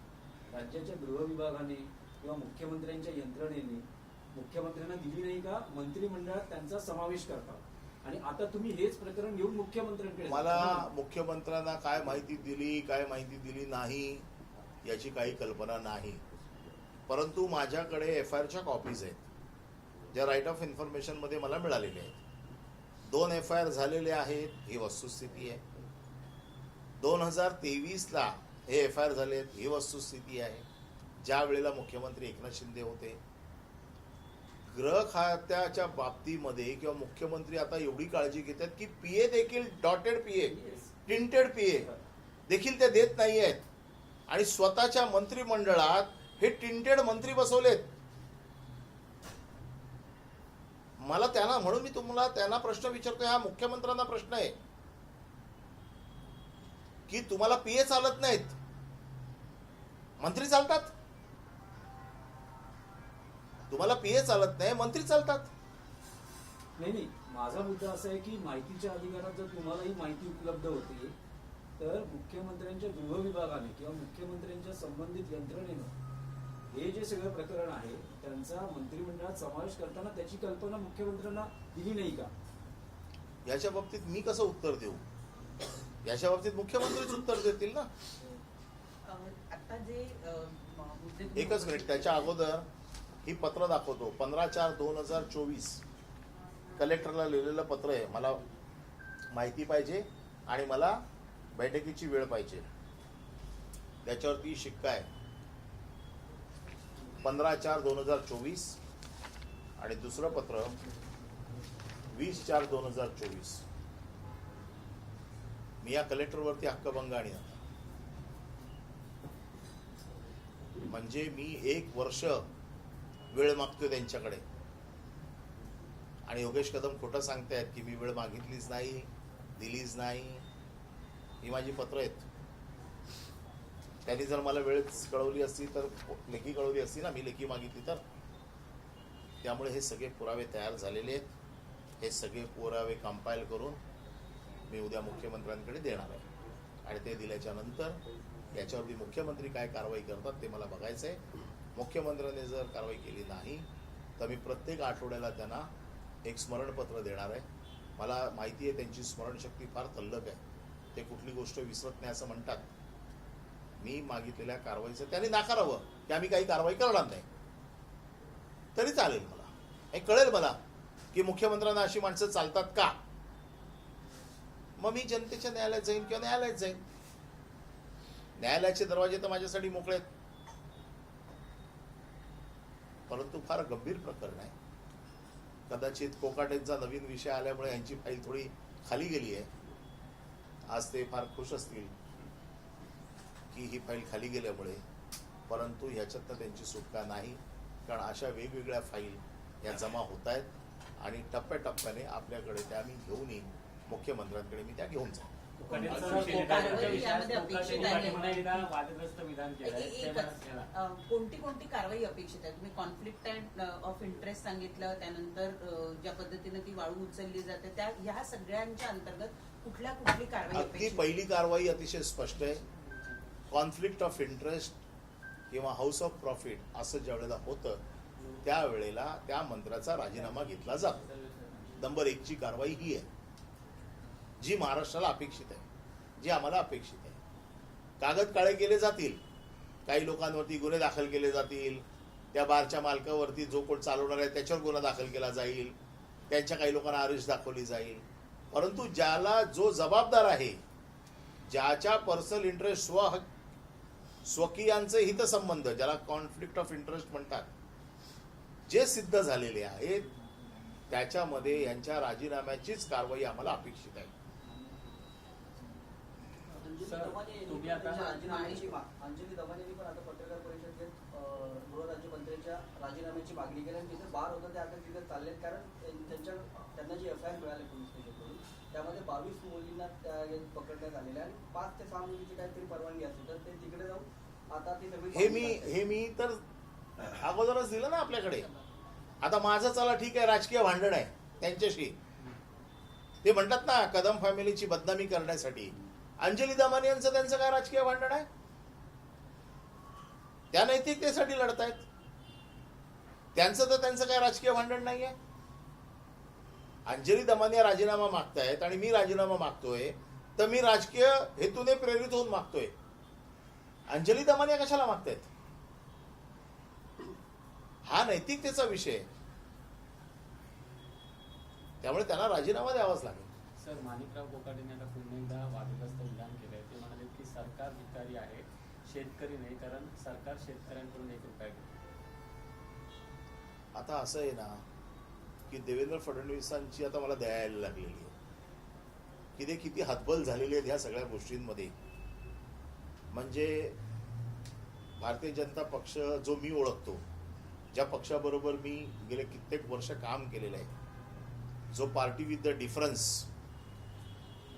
Speaker 3: राज्याच्या गृह विभागाने किंवा मुख्यमंत्र्यांच्या यंत्रणेने मुख्यमंत्र्यांना दिली नाही का? मंत्रिमंडळात त्यांचा समावेश करता आणि आता तुम्ही हेच प्रकरण घेऊन मुख्यमंत्र्यांकडे
Speaker 1: मला मुख्यमंत्र्यांना काय माहिती दिली, काय माहिती दिली नाही याची काही कल्पना नाही. परंतु माझ्याकडे FIRच्या कॉपीज आहेत ज्या राईट ऑफ इन्फॉर्मेशनमध्ये मला मिळालेल्या आहेत. 2 FIR झालेले आहेत ही वस्तुस्थिती आहे. 2023ला हे FIR झाले आहेत ही वस्तुस्थिती आहे. ज्या वेळेला मुख्यमंत्री एकनाथ शिंदे होते, गृह खात्याच्या बाबतीमध्ये किंवा मुख्यमंत्री आता एवढी काळजी घेतात की पीए देखील डॉटेड पीए, टिंटेड पीए देखील ते देत नाही आहेत आणि स्वतःच्या मंत्रिमंडळात हे टिंटेड मंत्री बसवलेत. मला त्यांना, म्हणून मी तुम्हाला त्यांना प्रश्न विचारतोय, हा मुख्यमंत्र्यांना प्रश्न आहे की तुम्हाला पीए चालत नाहीत, मंत्री चालतात. तुम्हाला पीए चालत नाही, मंत्री चालतात.
Speaker 3: नाही, माझा मुद्दा असा आहे की माहितीच्या अधिकारात जर तुम्हाला ही माहिती उपलब्ध होते तर मुख्यमंत्र्यांच्या गृह विभागाने किंवा मुख्यमंत्र्यांच्या संबंधित यंत्रणेनं हे जे सगळं प्रकरण आहे त्यांचा मंत्रिमंडळात समावेश करताना त्याची कल्पना मुख्यमंत्र्यांना दिली नाही का?
Speaker 1: याच्या बाबतीत मी कसं उत्तर देऊ? याच्या बाबतीत मुख्यमंत्रीच उत्तर देतील ना.
Speaker 2: आता जे मुद्दे तुम्ही-
Speaker 1: एकच मिनिट, त्याच्या अगोदर ही पत्र दाखवतो. 15/4/2024 कलेक्टरला लिहिलेलं पत्र आहे. मला माहिती पाहिजे आणि मला बैठकीची वेळ पाहिजे. त्याच्यावरती शिक्का आहे 15/4/2024 आणि दुसरं पत्र 20/4/2024. मी या कलेक्टरवरती हक्कभंग आणीन. म्हणजे मी 1 वर्ष वेळ मागतोय त्यांच्याकडे आणि योगेश कदम खोटं सांगतायत की मी वेळ मागितलीच नाही, दिलीच नाही. ही माझी पत्र आहेत. त्यांनी जर मला वेळच कळवली असती तर लेखी कळवली असती ना, मी लेखी मागितली तर. त्यामुळे हे सगळे पुरावे तयार झालेले आहेत. हे सगळे पुरावे कंपाईल करून मी उद्या मुख्यमंत्र्यांकडे देणार आहे आणि ते दिल्याच्या नंतर याच्यावरती मुख्यमंत्री काय कारवाई करतात ते मला बघायचं आहे. मुख्यमंत्र्यांनी जर कारवाई केली नाही तर मी प्रत्येक आठवड्याला त्यांना एक स्मरणपत्र देणार आहे. मला माहिती आहे त्यांची स्मरणशक्ती फार तल्लख आहे. ते कुठली गोष्ट विसरत नाही असं म्हणतात. मी मागितलेल्या कारवाईचं त्यांनी नाकारावं की आम्ही काही कारवाई करणार नाही तरी चालेल. मला हे कळेल मला की मुख्यमंत्र्यांना अशी माणसं चालतात का. मग मी जनतेच्या न्यायालयात जाईन किंवा न्यायालयात जाईन. न्यायालयाचे दरवाजे तर माझ्यासाठी मोकळे आहेत. परंतु फार गंभीर प्रकरण आहे. कदाचित कोकाटेंचा नवीन विषय आल्यामुळे यांची फाईल थोडी खाली गेली आहे. आज ते फार खुश असतील की ही फाईल खाली गेल्यामुळे. परंतु ह्याच्यातनं त्यांची सुटका नाही, कारण अशा वेगवेगळ्या फाईल या जमा होत आहेत आणि टप्प्याटप्प्याने आपल्याकडे त्या मी घेऊन येईन. मुख्यमंत्र्यांकडे मी त्या घेऊन जाईन.
Speaker 5: वादग्रस्त विधान
Speaker 2: कोणती कारवाई अपेक्षित आहे? तुम्ही कॉन्फ्लिक्ट ऑफ इंटरेस्ट सांगितलं, त्यानंतर ज्या पद्धतीने ती वाळू उचलली जाते त्या ह्या सगळ्यांच्या अंतर्गत कुठली कारवाई
Speaker 1: अगदी
Speaker 2: अपेक्षित?
Speaker 1: पहिली कारवाई अतिशय स्पष्ट आहे. कॉन्फ्लिक्ट ऑफ इंटरेस्ट किंवा हाऊस ऑफ प्रॉफिट असं ज्या वेळेला होतं त्यावेळेला त्या मंत्र्याचा राजीनामा घेतला जातो. नंबर 1 ची कारवाई ही आहे जी महाराष्ट्राला अपेक्षित आहे, जी आम्हाला अपेक्षित आहे. कागद काळे केले जातील, काही लोकांवरती गुन्हे दाखल केले जातील, त्या बारच्या मालकावरती जो कोण चालवणार आहे त्याच्यावर गुन्हा दाखल केला जाईल, त्यांच्या काही लोकांना अरेस्ट दाखवली जाईल. परंतु ज्याला जो जबाबदार आहे, ज्याच्या पर्सनल इंटरेस्ट स्वकीयांचे हितसंबंध ज्याला कॉन्फ्लिक्ट ऑफ इंटरेस्ट म्हणतात, जे सिद्ध झालेले आहेत त्याच्यामध्ये यांच्या राजीनाम्याचीच कारवाई आम्हाला अपेक्षित आहे.
Speaker 5: तुम्ही आता
Speaker 6: अंजली दमानेंनी पण आता पत्रकार परिषदेत गृहराज्यमंत्र्यांच्या राजीनाम्याची मागणी केली आणि तिथे बार होतं ते आता तिथे चाललेत, कारण त्यांना जी एफआयआर मिळाली पोलीस स्टेशनकडून त्यामध्ये 22 मुलींना पकडण्यात आलेल्या आणि 5 ते 6 मुलींची काहीतरी परवानगी असते, तर ते तिकडे जाऊन आता ती सगळी
Speaker 1: हे मी तर अगोदरच दिलं ना आपल्याकडे. आता माझं चला ठीक आहे, राजकीय भांडण आहे त्यांच्याशी. ते म्हणतात ना कदम फॅमिलीची बदनामी करण्यासाठी. अंजली दमाने यांचं त्यांचं काय राजकीय भांडण आहे? त्या नैतिकतेसाठी लढतायत. त्यांचं तर त्यांचं काय राजकीय भांडण नाही आहे. अंजली दमाने राजीनामा मागतायत आणि मी राजीनामा मागतोय, तर मी राजकीय हेतूने प्रेरित होऊन मागतोय. अंजली दमाने कशाला मागतायत? हा नैतिकतेचा विषय आहे. त्यामुळे त्यांना राजीनामा द्यावाच लागेल.
Speaker 5: सर, माणिकराव कोकाटेंनी आता पुन्हा एकदा वादग्रस्त विधान केलंय. ते म्हणाले की सरकार भिकारी आहे, शेतकरी नाही, कारण सरकार शेतकऱ्यांकडून 1 रुपया घेते.
Speaker 1: आता असं आहे ना की देवेंद्र फडणवीसांची आता मला दया यायला लागलेली आहे की ते किती हतबल झालेले आहेत ह्या सगळ्या गोष्टींमध्ये. म्हणजे भारतीय जनता पक्ष जो मी ओळखतो, ज्या पक्षाबरोबर मी गेले कित्येक वर्ष काम केलेलं आहे, जो पार्टी विथ द डिफरन्स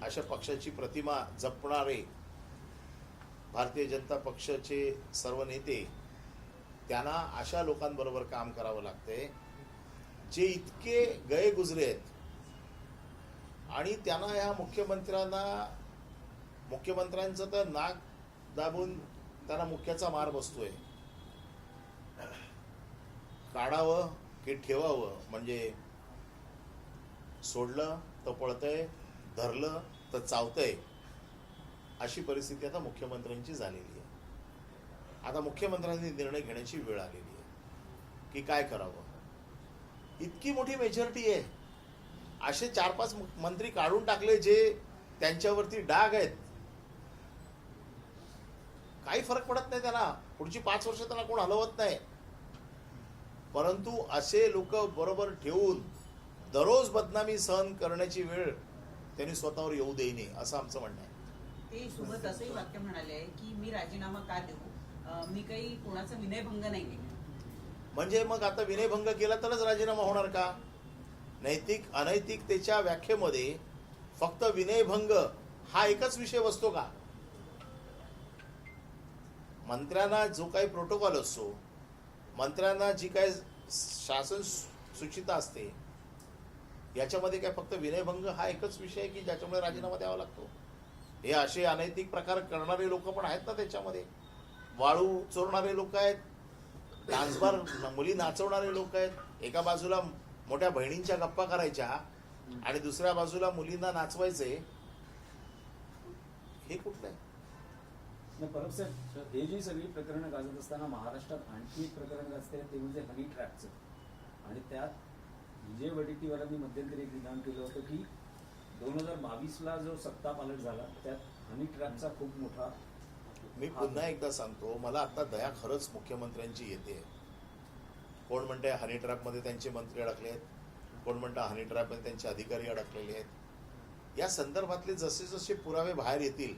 Speaker 1: अशा पक्षाची प्रतिमा जपणारे भारतीय जनता पक्षाचे सर्व नेते, त्यांना अशा लोकांबरोबर काम करावं लागतंय जे इतके गए गुजरे आहेत आणि त्यांना ह्या मुख्यमंत्र्यांना मुख्यमंत्र्यांचं तर नाक दाबून त्यांना मुख्याचा मार बसतोय. काढावं की ठेवावं म्हणजे सोडलं तर पळतंय, धरलं तर चावतंय, अशी परिस्थिती आता मुख्यमंत्र्यांची झालेली आहे. आता मुख्यमंत्र्यांनी निर्णय घेण्याची वेळ आलेली आहे की काय करावं. इतकी मोठी मेजॉरिटी आहे, असे 4-5 मंत्री काढून टाकले जे त्यांच्यावरती डाग आहेत. काही फरक पडत नाही त्यांना, पुढची 5 वर्ष त्यांना कोण हलवत नाही. परंतु असे लोक बरोबर ठेवून दररोज बदनामी सहन करण्याची वेळ त्यांनी स्वतःवर येऊ देऊ नये, असं आमचं म्हणणं आहे.
Speaker 2: ते सोबत असंही वाक्य म्हणाले आहे की मी राजीनामा का देऊ, मी काही कोणाचा विनयभंग नाही केला.
Speaker 1: म्हणजे मग आता विनयभंग केला तरच राजीनामा होणार का? नैतिक अनैतिकतेच्या व्याख्येमध्ये फक्त विनयभंग हा एकच विषय बसतो का? मंत्र्यांना जो काही प्रोटोकॉल असतो, मंत्र्यांना जी काही शासन सूचिता असते, याच्यामध्ये काय फक्त विनयभंग हा एकच विषय आहे की ज्याच्यामुळे राजीनामा द्यावा लागतो? हे असे अनैतिक प्रकार करणारे लोक पण आहेत ना त्याच्यामध्ये. वाळू चोरणारे लोक आहेत, डान्सबार मुली नाचवणारे लोक आहेत. एका बाजूला मोठ्या बहिणींच्या गप्पा करायच्या आणि दुसऱ्या बाजूला मुलींना नाचवायचे. हे कुठलं आहे?
Speaker 3: नाही परब साहेब, हे जी सगळी प्रकरणं गाजत असताना महाराष्ट्रात आणखी एक प्रकरण गाजते ते म्हणजे हनी ट्रॅपचं. आणि त्यात विजय वडेट्टीवारांनी मध्यंतरी एक विधान केलं होतं की 2022ला जो सत्ता पालट झाला त्यात हनी ट्रॅपचा खूप मोठा.
Speaker 1: मी पुन्हा एकदा सांगतो, मला आता दया खरंच मुख्यमंत्र्यांची येते. कोण म्हणते हनी ट्रॅपमध्ये त्यांचे मंत्री अडकले आहेत, कोण म्हणतं हनी ट्रॅपमध्ये त्यांचे अधिकारी अडकलेले आहेत. या संदर्भातले जसे जसे पुरावे बाहेर येतील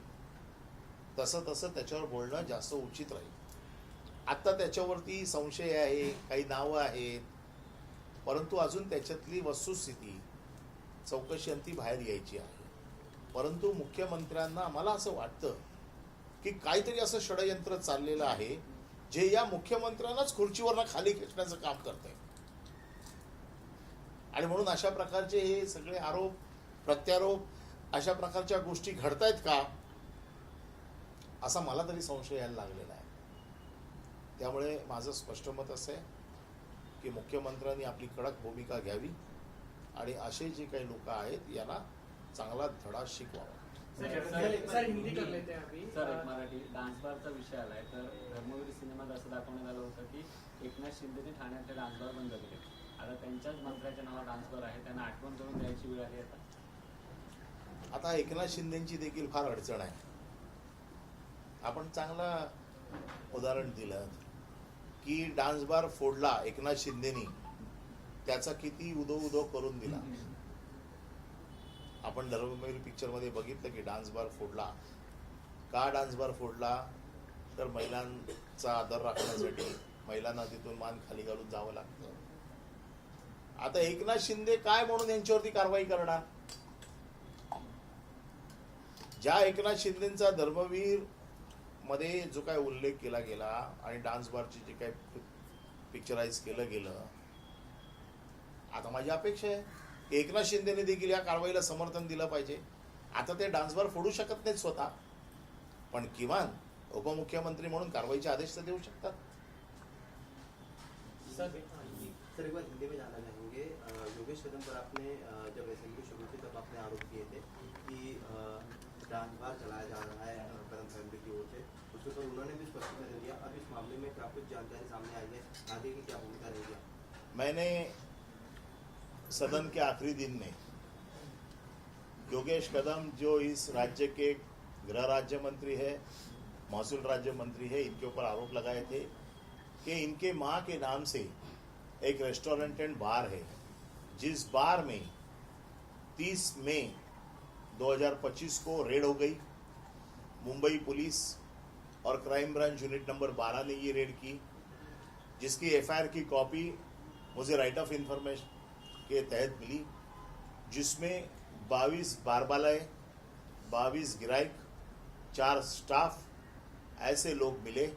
Speaker 1: तसं तसं त्याच्यावर बोलणं जास्त उचित राहील. आत्ता त्याच्यावरती संशय आहे, काही नावं आहेत, परंतु अजून त्याच्यातली वस्तुस्थिती चौकशी अंती बाहेर यायची आहे. परंतु मुख्यमंत्र्यांना मला असं वाटतं की काहीतरी असं षडयंत्र चाललेलं आहे जे या मुख्यमंत्र्यांनाच खुर्चीवरनं खाली खेचण्याचं काम करतंय. आणि म्हणून अशा प्रकारचे हे सगळे आरोप प्रत्यारोप अशा प्रकारच्या गोष्टी घडतायत का, असा मला तरी संशय यायला लागलेला आहे. त्यामुळे माझं स्पष्ट मत असं आहे की मुख्यमंत्र्यांनी आपली कडक भूमिका घ्यावी आणि असे जे काही लोक आहेत यांना चांगला धडा शिकवावा.
Speaker 5: सर एक मराठी डान्स बारचा विषय आलाय तर धर्मवीर सिनेमात असं दाखवण्यात आलं होतं की एकनाथ शिंदेने ठाण्यातले डान्स बार बंद केले. आता त्यांच्याच मंत्र्याच्या नावावर डान्स बार आहे, त्यांना आठवण करून द्यायची वेळ आली
Speaker 1: आता एकनाथ शिंदेची देखील फार अडचण आहे. आपण चांगला उदाहरण दिलं की डान्स बार फोडला एकनाथ शिंदेनी, त्याचा किती उदो उदो करून दिला. आपण धर्मवीर पिक्चरमध्ये बघितलं की डान्स बार फोडला का. डान्स बार फोडला तर महिलांचा आदर राखण्यासाठी महिलांना तिथून मान खाली घालून जावं लागतं. आता एकनाथ शिंदे काय म्हणून यांच्यावरती कारवाई करणार? ज्या एकनाथ शिंदेचा धर्मवीर मध्ये जो काय उल्लेख केला गेला आणि डान्स बारची जे काय पिक्चराइज केलं गेलं, आता माझी अपेक्षा आहे की एकनाथ शिंदेने देखील या कारवाईला समर्थन दिलं पाहिजे. आता ते डान्स बार फोडू शकत नाहीत स्वतः, पण किमान उपमुख्यमंत्री म्हणून कारवाईचे आदेश तर देऊ शकतात.
Speaker 7: सर एक बार हिंदी में जानना चाहेंगे, योगेश कदम पर आपने जब असेंबली शुरू की तब आपने आरोप किए थे कि डांस बार चलाया जा रहा है कदम फैमिली की ओर से, उसके ऊपर उन्होंने भी स्पष्टीकरण दिया. अब इस मामले में क्या कुछ जानकारी सामने आई है, आगे की क्या भूमिका रहेगी?
Speaker 1: मैंने सदन के आखिरी दिन में योगेश कदम जो इस राज्य के गृह राज्य मंत्री है, महसूल राज्य मंत्री है, इनके ऊपर आरोप लगाए थे कि इनके माँ के नाम से एक रेस्टोरेंट एंड बार है, जिस बार में 30 मई 2025 को रेड हो गई. मुंबई पुलिस और क्राइम ब्रांच यूनिट नंबर 12 ने ये रेड की, जिसकी एफआईआर की कॉपी मुझे राइट ऑफ इंफॉर्मेशन के तहत मिली, जिसमें 22 बारबालाए, 22 गिराइक, 4 स्टाफ ऐसे लोग मिले,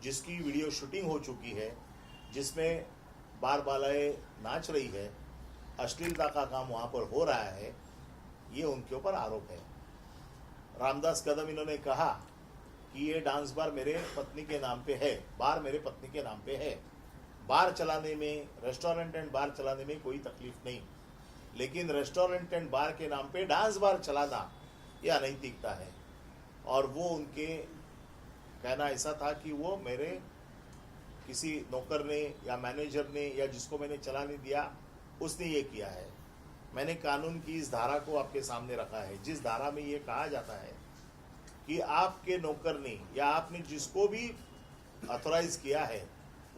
Speaker 1: जिसकी वीडियो शूटिंग हो चुकी है, जिसमें बारबालाए नाच रही है, अश्लीलता का काम वहाँ पर हो रहा है. ये उनके ऊपर आरोप है. रामदास कदम इन्होंने कहा कि ये डांस बार मेरे पत्नी के नाम पे है, बार मेरे पत्नी के नाम पे है। बार चलाने में, रेस्टोरेंट एंड बार चलाने में कोई तकलीफ नहीं, लेकिन रेस्टोरेंट एंड बार के नाम पे डांस बार चलाना ये अनैतिकता है। और वो उनके कहना ऐसा था कि वो मेरे किसी नौकर ने या मैनेजर ने या जिसको मैंने चलाने दिया उसने ये किया है। मैंने कानून की इस धारा को आपके सामने रखा है, जिस धारा में ये कहा जाता है कि आपके नौकर ने या आपने जिसको भी ऑथराइज किया है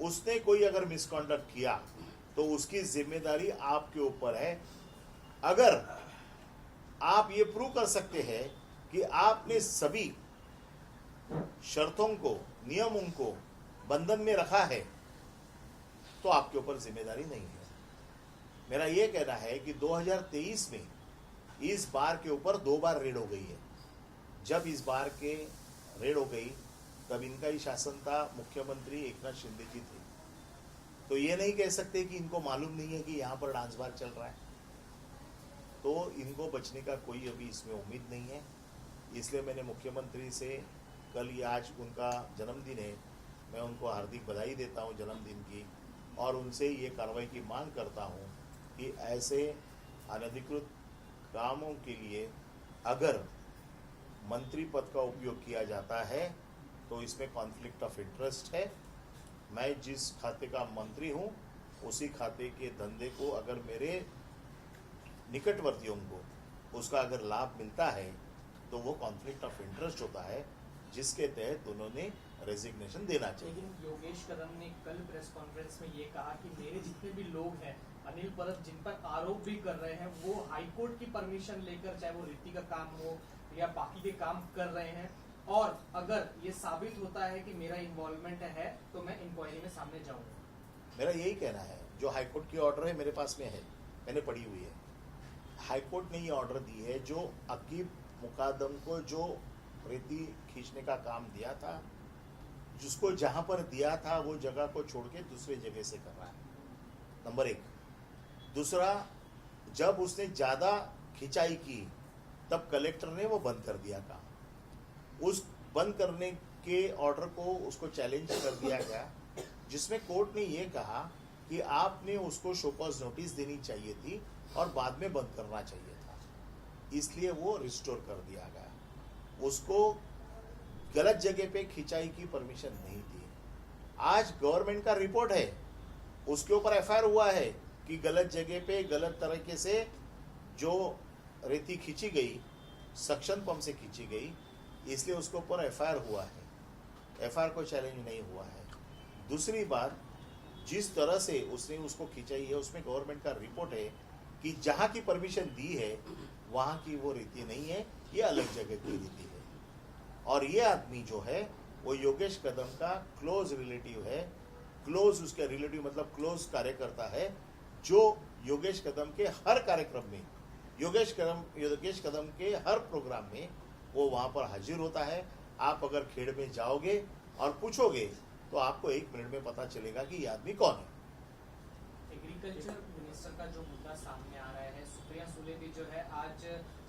Speaker 1: उसने कोई अगर मिसकॉन्डक्ट किया तो उसकी जिम्मेदारी आपके ऊपर है। अगर आप ये प्रूव कर सकते हैं कि आपने सभी शर्तों को, नियमों को बंधन में रखा है, तो आपके ऊपर जिम्मेदारी नहीं है। मेरा ये कहना है कि 2023 में इस बार के ऊपर 2 बार रेड हो गई है। जब इस बार के रेड हो गई तब इनका ही शासन था, मुख्यमंत्री एकनाथ शिंदे जी थे। तो ये नहीं कह सकते कि इनको मालूम नहीं है कि यहाँ पर डांस बार चल रहा है। तो इनको बचने का कोई अभी इसमें उम्मीद नहीं है। इसलिए मैंने मुख्यमंत्री से कल या आज उनका जन्मदिन है, मैं उनको हार्दिक बधाई देता हूँ जन्मदिन की, और उनसे ये कार्रवाई की मांग करता हूँ कि ऐसे अनधिकृत कामों के लिए अगर मंत्री पद का उपयोग किया जाता है तो इसमें कॉन्फ्लिक्ट ऑफ इंटरेस्ट है। मैं जिस खाते का मंत्री हूँ उसी खाते के धंधे को अगर मेरे निकटवर्तियों को उसका अगर लाभ मिलता है तो वो कॉन्फ्लिक्ट ऑफ इंटरेस्ट होता है, जिसके तहत उन्होंने रेजिग्नेशन देना चाहिए।
Speaker 8: लेकिन योगेश कदम ने कल प्रेस कॉन्फ्रेंस में ये कहा कि मेरे जितने भी लोग हैं, अनिल परब जिन पर आरोप भी कर रहे हैं, वो हाईकोर्ट की परमिशन लेकर, चाहे वो रीति का काम हो या बाकी के काम कर रहे हैं, और अगर ये साबित होता है कि मेरा इन्वॉल्वमेंट है तो मैं इंक्वायरी में सामने जाऊंगा।
Speaker 1: मेरा यही कहना है, जो हाईकोर्ट की ऑर्डर है मेरे पास में है, मैंने पढ़ी हुई है। हाईकोर्ट ने ये ऑर्डर दी है जो अकीब मुकादम को जो रेती खींचने का काम दिया था, जिसको जहां पर दिया था वो जगह को छोड़ के दूसरे जगह से कर रहा है, नंबर 1। दूसरा, जब उसने ज्यादा खिंचाई की तब कलेक्टर ने वो बंद कर दिया काम। उस बंद करने के ऑर्डर को उसको चैलेंज कर दिया गया, जिसमें कोर्ट ने ये कहा कि आपने उसको शो कॉज नोटिस देनी चाहिए थी और बाद में बंद करना चाहिए था, इसलिए वो रिस्टोर कर दिया गया। उसको गलत जगह पे खिंचाई की परमिशन नहीं थी। आज गवर्नमेंट का रिपोर्ट है, उसके ऊपर एफआईआर हुआ है कि गलत जगह पे गलत तरीके से जो रेती खींची गई, सक्शन पंप से खींची गई, इसलिए उसके ऊपर एफआईआर हुआ है। एफआईआर को चैलेंज नहीं हुआ है। दूसरी बात, जिस तरह से उसने उसको खिंचाई है उसमें गवर्नमेंट का रिपोर्ट है कि जहां की परमिशन दी है वहां की वो रीति नहीं है, ये अलग जगह की रीति है। और ये आदमी जो है वो योगेश कदम का क्लोज रिलेटिव है। क्लोज उसके रिलेटिव मतलब क्लोज कार्यकर्ता है, जो योगेश कदम के हर कार्यक्रम में, योगेश कदम के हर प्रोग्राम में वो वहां पर हाजिर होता है। आप अगर खेड़ में जाओगे और पूछोगे तो आपको 1 मिनट में पता चलेगा कि ये आदमी कौन है।
Speaker 8: एग्रीकल्चर मिनिस्टर का जो मुद्दा सामने आ रहा है, सुप्रिया सुले भी जो है आज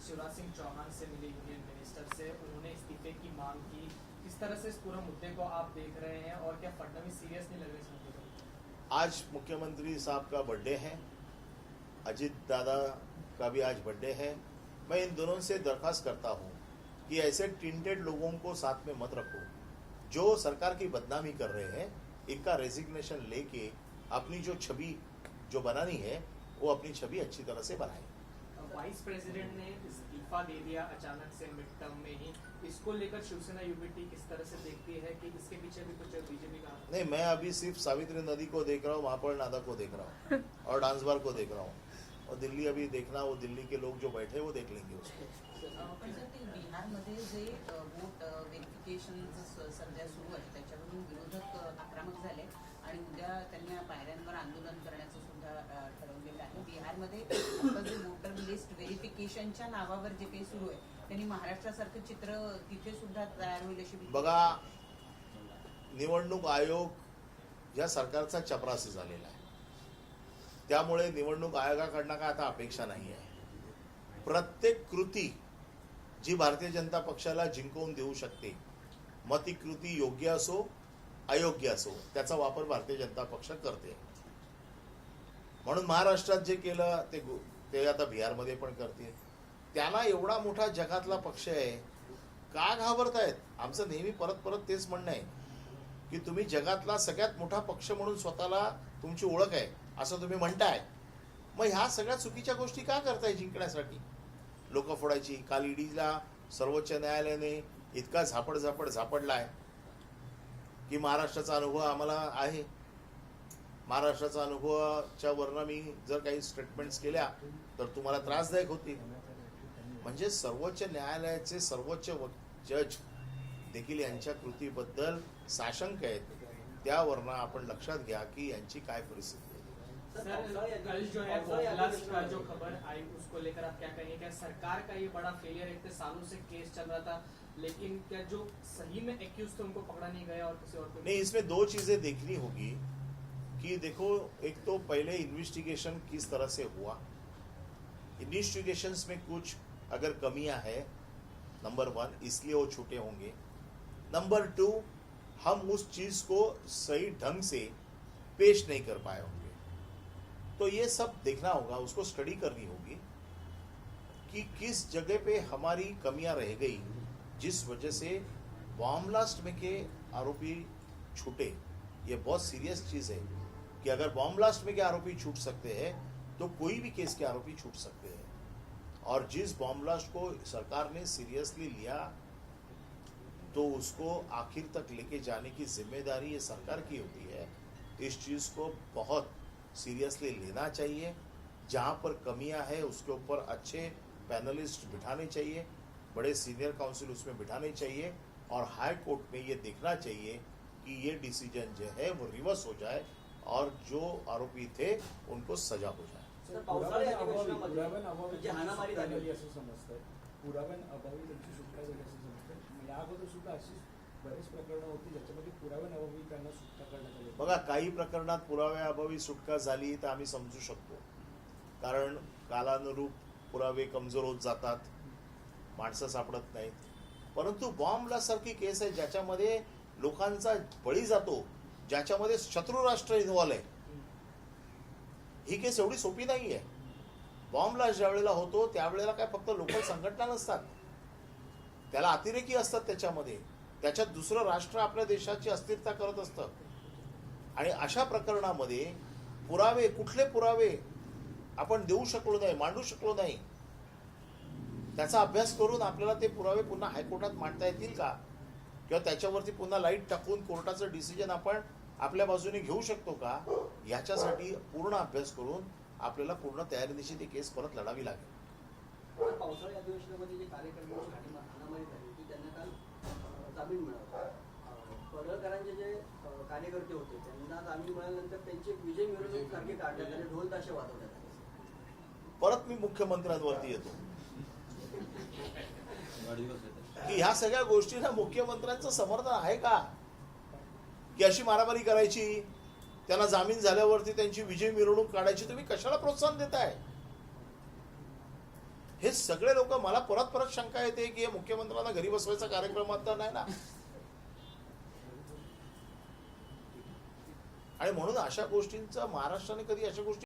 Speaker 8: शिवराज सिंह चौहान से मिले, यूनियन मिनिस्टर से, उन्होंने इस्तीफे की मांग की। किस तरह से इस पूरे मुद्दे को आप देख रहे हैं और क्या फडणवीस सीरियस नहीं लग रहे इस मुद्दे को?
Speaker 1: आज मुख्यमंत्री साहब का बर्थडे है, अजित दादा का भी आज बर्थडे है। मैं इन दोनों से दरखास्त करता हूँ कि ऐसे टिंटेड लोगों को साथ में मत रखो, जो सरकार की बदनामी कर रहे हैं। इनका रेजिग्नेशन लेके अपनी जो छवि जो बनानी है वो अपनी छवि अच्छी तरह से बनाए।
Speaker 8: वाइस प्रेसिडेंट ने इस्तीफा दे दिया अचानक से मिड टर्म में ही, इसको लेकर शिवसेना यूबीटी किस तरह से देखती है कि इसके पीछे भी कुछ बीजेपी का?
Speaker 1: नहीं, मैं अभी सिर्फ सावित्री नदी को देख रहा हूँ, महापौर नादा को देख रहा हूँ और डांस बार को देख रहा हूँ, और दिल्ली अभी देखना, वो दिल्ली के लोग जो बैठे वो देख लेंगे उसको।
Speaker 2: पण सर, ते बिहारमध्ये जे वोट व्हेरिफिकेशन सध्या सुरू आहे त्याच्यावरून विरोधक आक्रमक झाले आणि उद्या त्यांनी पायऱ्यांवर आंदोलन करण्याचं सुद्धा ठरवलेलं आहे। बिहारमध्ये आता जे वोटर लिस्ट व्हेरिफिकेशनच्या नावावर जे काही सुरू आहे त्यांनी महाराष्ट्रासारखं चित्र तिथे सुद्धा तयार होईल अशी भीती
Speaker 1: बघा, निवडणूक आयोग या सरकारचा चपरासी झालेला आहे, त्यामुळे निवडणूक आयोगाकडनं काय आता अपेक्षा नाही आहे। प्रत्येक कृती जी भारतीय जनता पक्षाला जिंकवून देऊ शकते, मग ती कृती योग्य असो अयोग्य असो, त्याचा वापर भारतीय जनता पक्ष करते. म्हणून महाराष्ट्रात जे केलं ते आता बिहारमध्ये पण करते. त्यांना एवढा मोठा जगातला पक्ष आहे, का घाबरतायत? आमचं नेहमी परत परत तेच म्हणणं आहे की तुम्ही जगातला सगळ्यात मोठा पक्ष म्हणून स्वतःला तुमची ओळख आहे असं तुम्ही म्हणताय, मग ह्या सगळ्या चुकीच्या गोष्टी का करताय जिंकण्यासाठी? लोक फोडायची. काल ईडीला सर्वोच्च न्यायालयाने इतका झापडलाय की महाराष्ट्राचा अनुभव आम्हाला आहे. महाराष्ट्राचा अनुभवाच्या वरनं मी जर काही स्टेटमेंट्स केल्या तर तुम्हाला त्रासदायक होतील. म्हणजे सर्वोच्च न्यायालयाचे सर्वोच्च जज देखील यांच्या कृतीबद्दल साशंक आहेत. त्यावरनं आपण लक्षात घ्या की यांची काय परिस्थिती आहे.
Speaker 8: सर, कल जो है बॉम्ब्लास्ट का जो खबर आई उसको लेकर आप क्या कहेंगे? क्या सरकार का ये बड़ा फेलियर है? इतने सालों से केस चल रहा था, लेकिन क्या जो सही में एक्यूज थे उनको पकड़ा नहीं गया और किसी और को?
Speaker 1: नहीं, इसमें दो चीजें देखनी होगी कि देखो, एक तो पहले इन्वेस्टिगेशन किस तरह से हुआ. इन्वेस्टिगेशंस में कुछ अगर कमियां है, नंबर 1 इसलिए वो छूटे होंगे. नंबर 2 हम उस चीज को सही ढंग से पेश नहीं कर पाए होंगे. तो ये सब देखना होगा, उसको स्टडी करनी होगी कि किस जगह पे हमारी कमियां रह गई जिस वजह से बॉम्ब ब्लास्ट में के आरोपी छूटे. ये बहुत सीरियस चीज है कि अगर बॉम्ब ब्लास्ट में के आरोपी छूट सकते हैं तो कोई भी केस के आरोपी छूट सकते हैं. और जिस बॉम्ब ब्लास्ट को सरकार ने सीरियसली लिया तो उसको आखिर तक लेके जाने की जिम्मेदारी ये सरकार की होती है. इस चीज को बहुत सीरियसली लेना चाहिए. जहाँ पर कमियां हैं उसके ऊपर अच्छे पैनलिस्ट बिठाने चाहिए, बड़े सीनियर काउंसिल उसमें बिठाने चाहिए और हाई कोर्ट में ये देखना चाहिए कि ये डिसीजन जो है वो रिवर्स हो जाए और जो आरोपी थे उनको सजा हो जाए.
Speaker 6: सर, पावसाळी अधिवेशनामध्ये
Speaker 3: पुराव्याअभावी
Speaker 6: जी हाणामारी झाली होती,
Speaker 3: असं समजतंय. पुराव्याअभावी त्यांची सुटका झाली असं समजतंय. या अगोदर सुद्धा अशी बरेच प्रकरणं होती ज्याच्यामध्ये पुराव्याअभावी त्यांना सुटका करण्यात आली.
Speaker 1: बघा, काही प्रकरणात पुराव्याअभावी सुटका झाली तर आम्ही समजू शकतो, कारण कालानुरूप पुरावे कमजोर होत जातात, माणसं सापडत नाहीत. परंतु बॉम्ब ब्लास्ट सारखी केस आहे ज्याच्यामध्ये लोकांचा बळी जातो, ज्याच्यामध्ये शत्रू राष्ट्र इन्व्हॉल्व आहे. ही केस एवढी सोपी नाही आहे. बॉम्ब ब्लास्ट ज्या वेळेला होतो त्यावेळेला काय फक्त लोकल संघटना नसतात, त्याला अतिरेकी असतात. त्याच्यात दुसरं राष्ट्र आपल्या देशाची अस्थिरता करत असतं. आणि अशा प्रकरणामध्ये पुरावे, कुठले पुरावे आपण देऊ शकलो नाही, मांडू शकलो नाही, त्याचा अभ्यास करून आपल्याला ते पुरावे पुन्हा हायकोर्टात मांडता येतील का, किंवा त्याच्यावरती पुन्हा लाईट टाकून कोर्टाचं डिसिजन आपण आपल्या बाजूने घेऊ शकतो का, याच्यासाठी पूर्ण अभ्यास करून आपल्याला पूर्ण तयारीनिशी ती केस परत लढावी लागेल.
Speaker 6: सर, पावसाळी अधिवेशनामध्ये जे कार्यकर्त्यांची हाणामारी झाली की त्यांना काल जामीन मिळाला. पडळकरांचे जे कार्यकर्ते होते त्यांना जामीन मिळाल्यानंतर त्यांचे विजय मिरवणूक सारखे काढण्यात आले, ढोल ताशे वाजवण्यात आले.
Speaker 1: परत मी मुख्यमंत्र्यांवरती येतो की ह्या सगळ्या गोष्टींना मुख्यमंत्र्यांचं समर्थन आहे का, की अशी मारामारी करायची, त्यांना जामीन झाल्यावरती त्यांची विजय मिरवणूक काढायची? तुम्ही कशाला प्रोत्साहन देताय? हे सगळे लोक, मला परत शंका येते की मुख्यमंत्र्यांना घरी बसवायचा कार्यक्रम आता नाही ना. आणि म्हणून अशा गोष्टींचा महाराष्ट्राने कधी अशा गोष्टी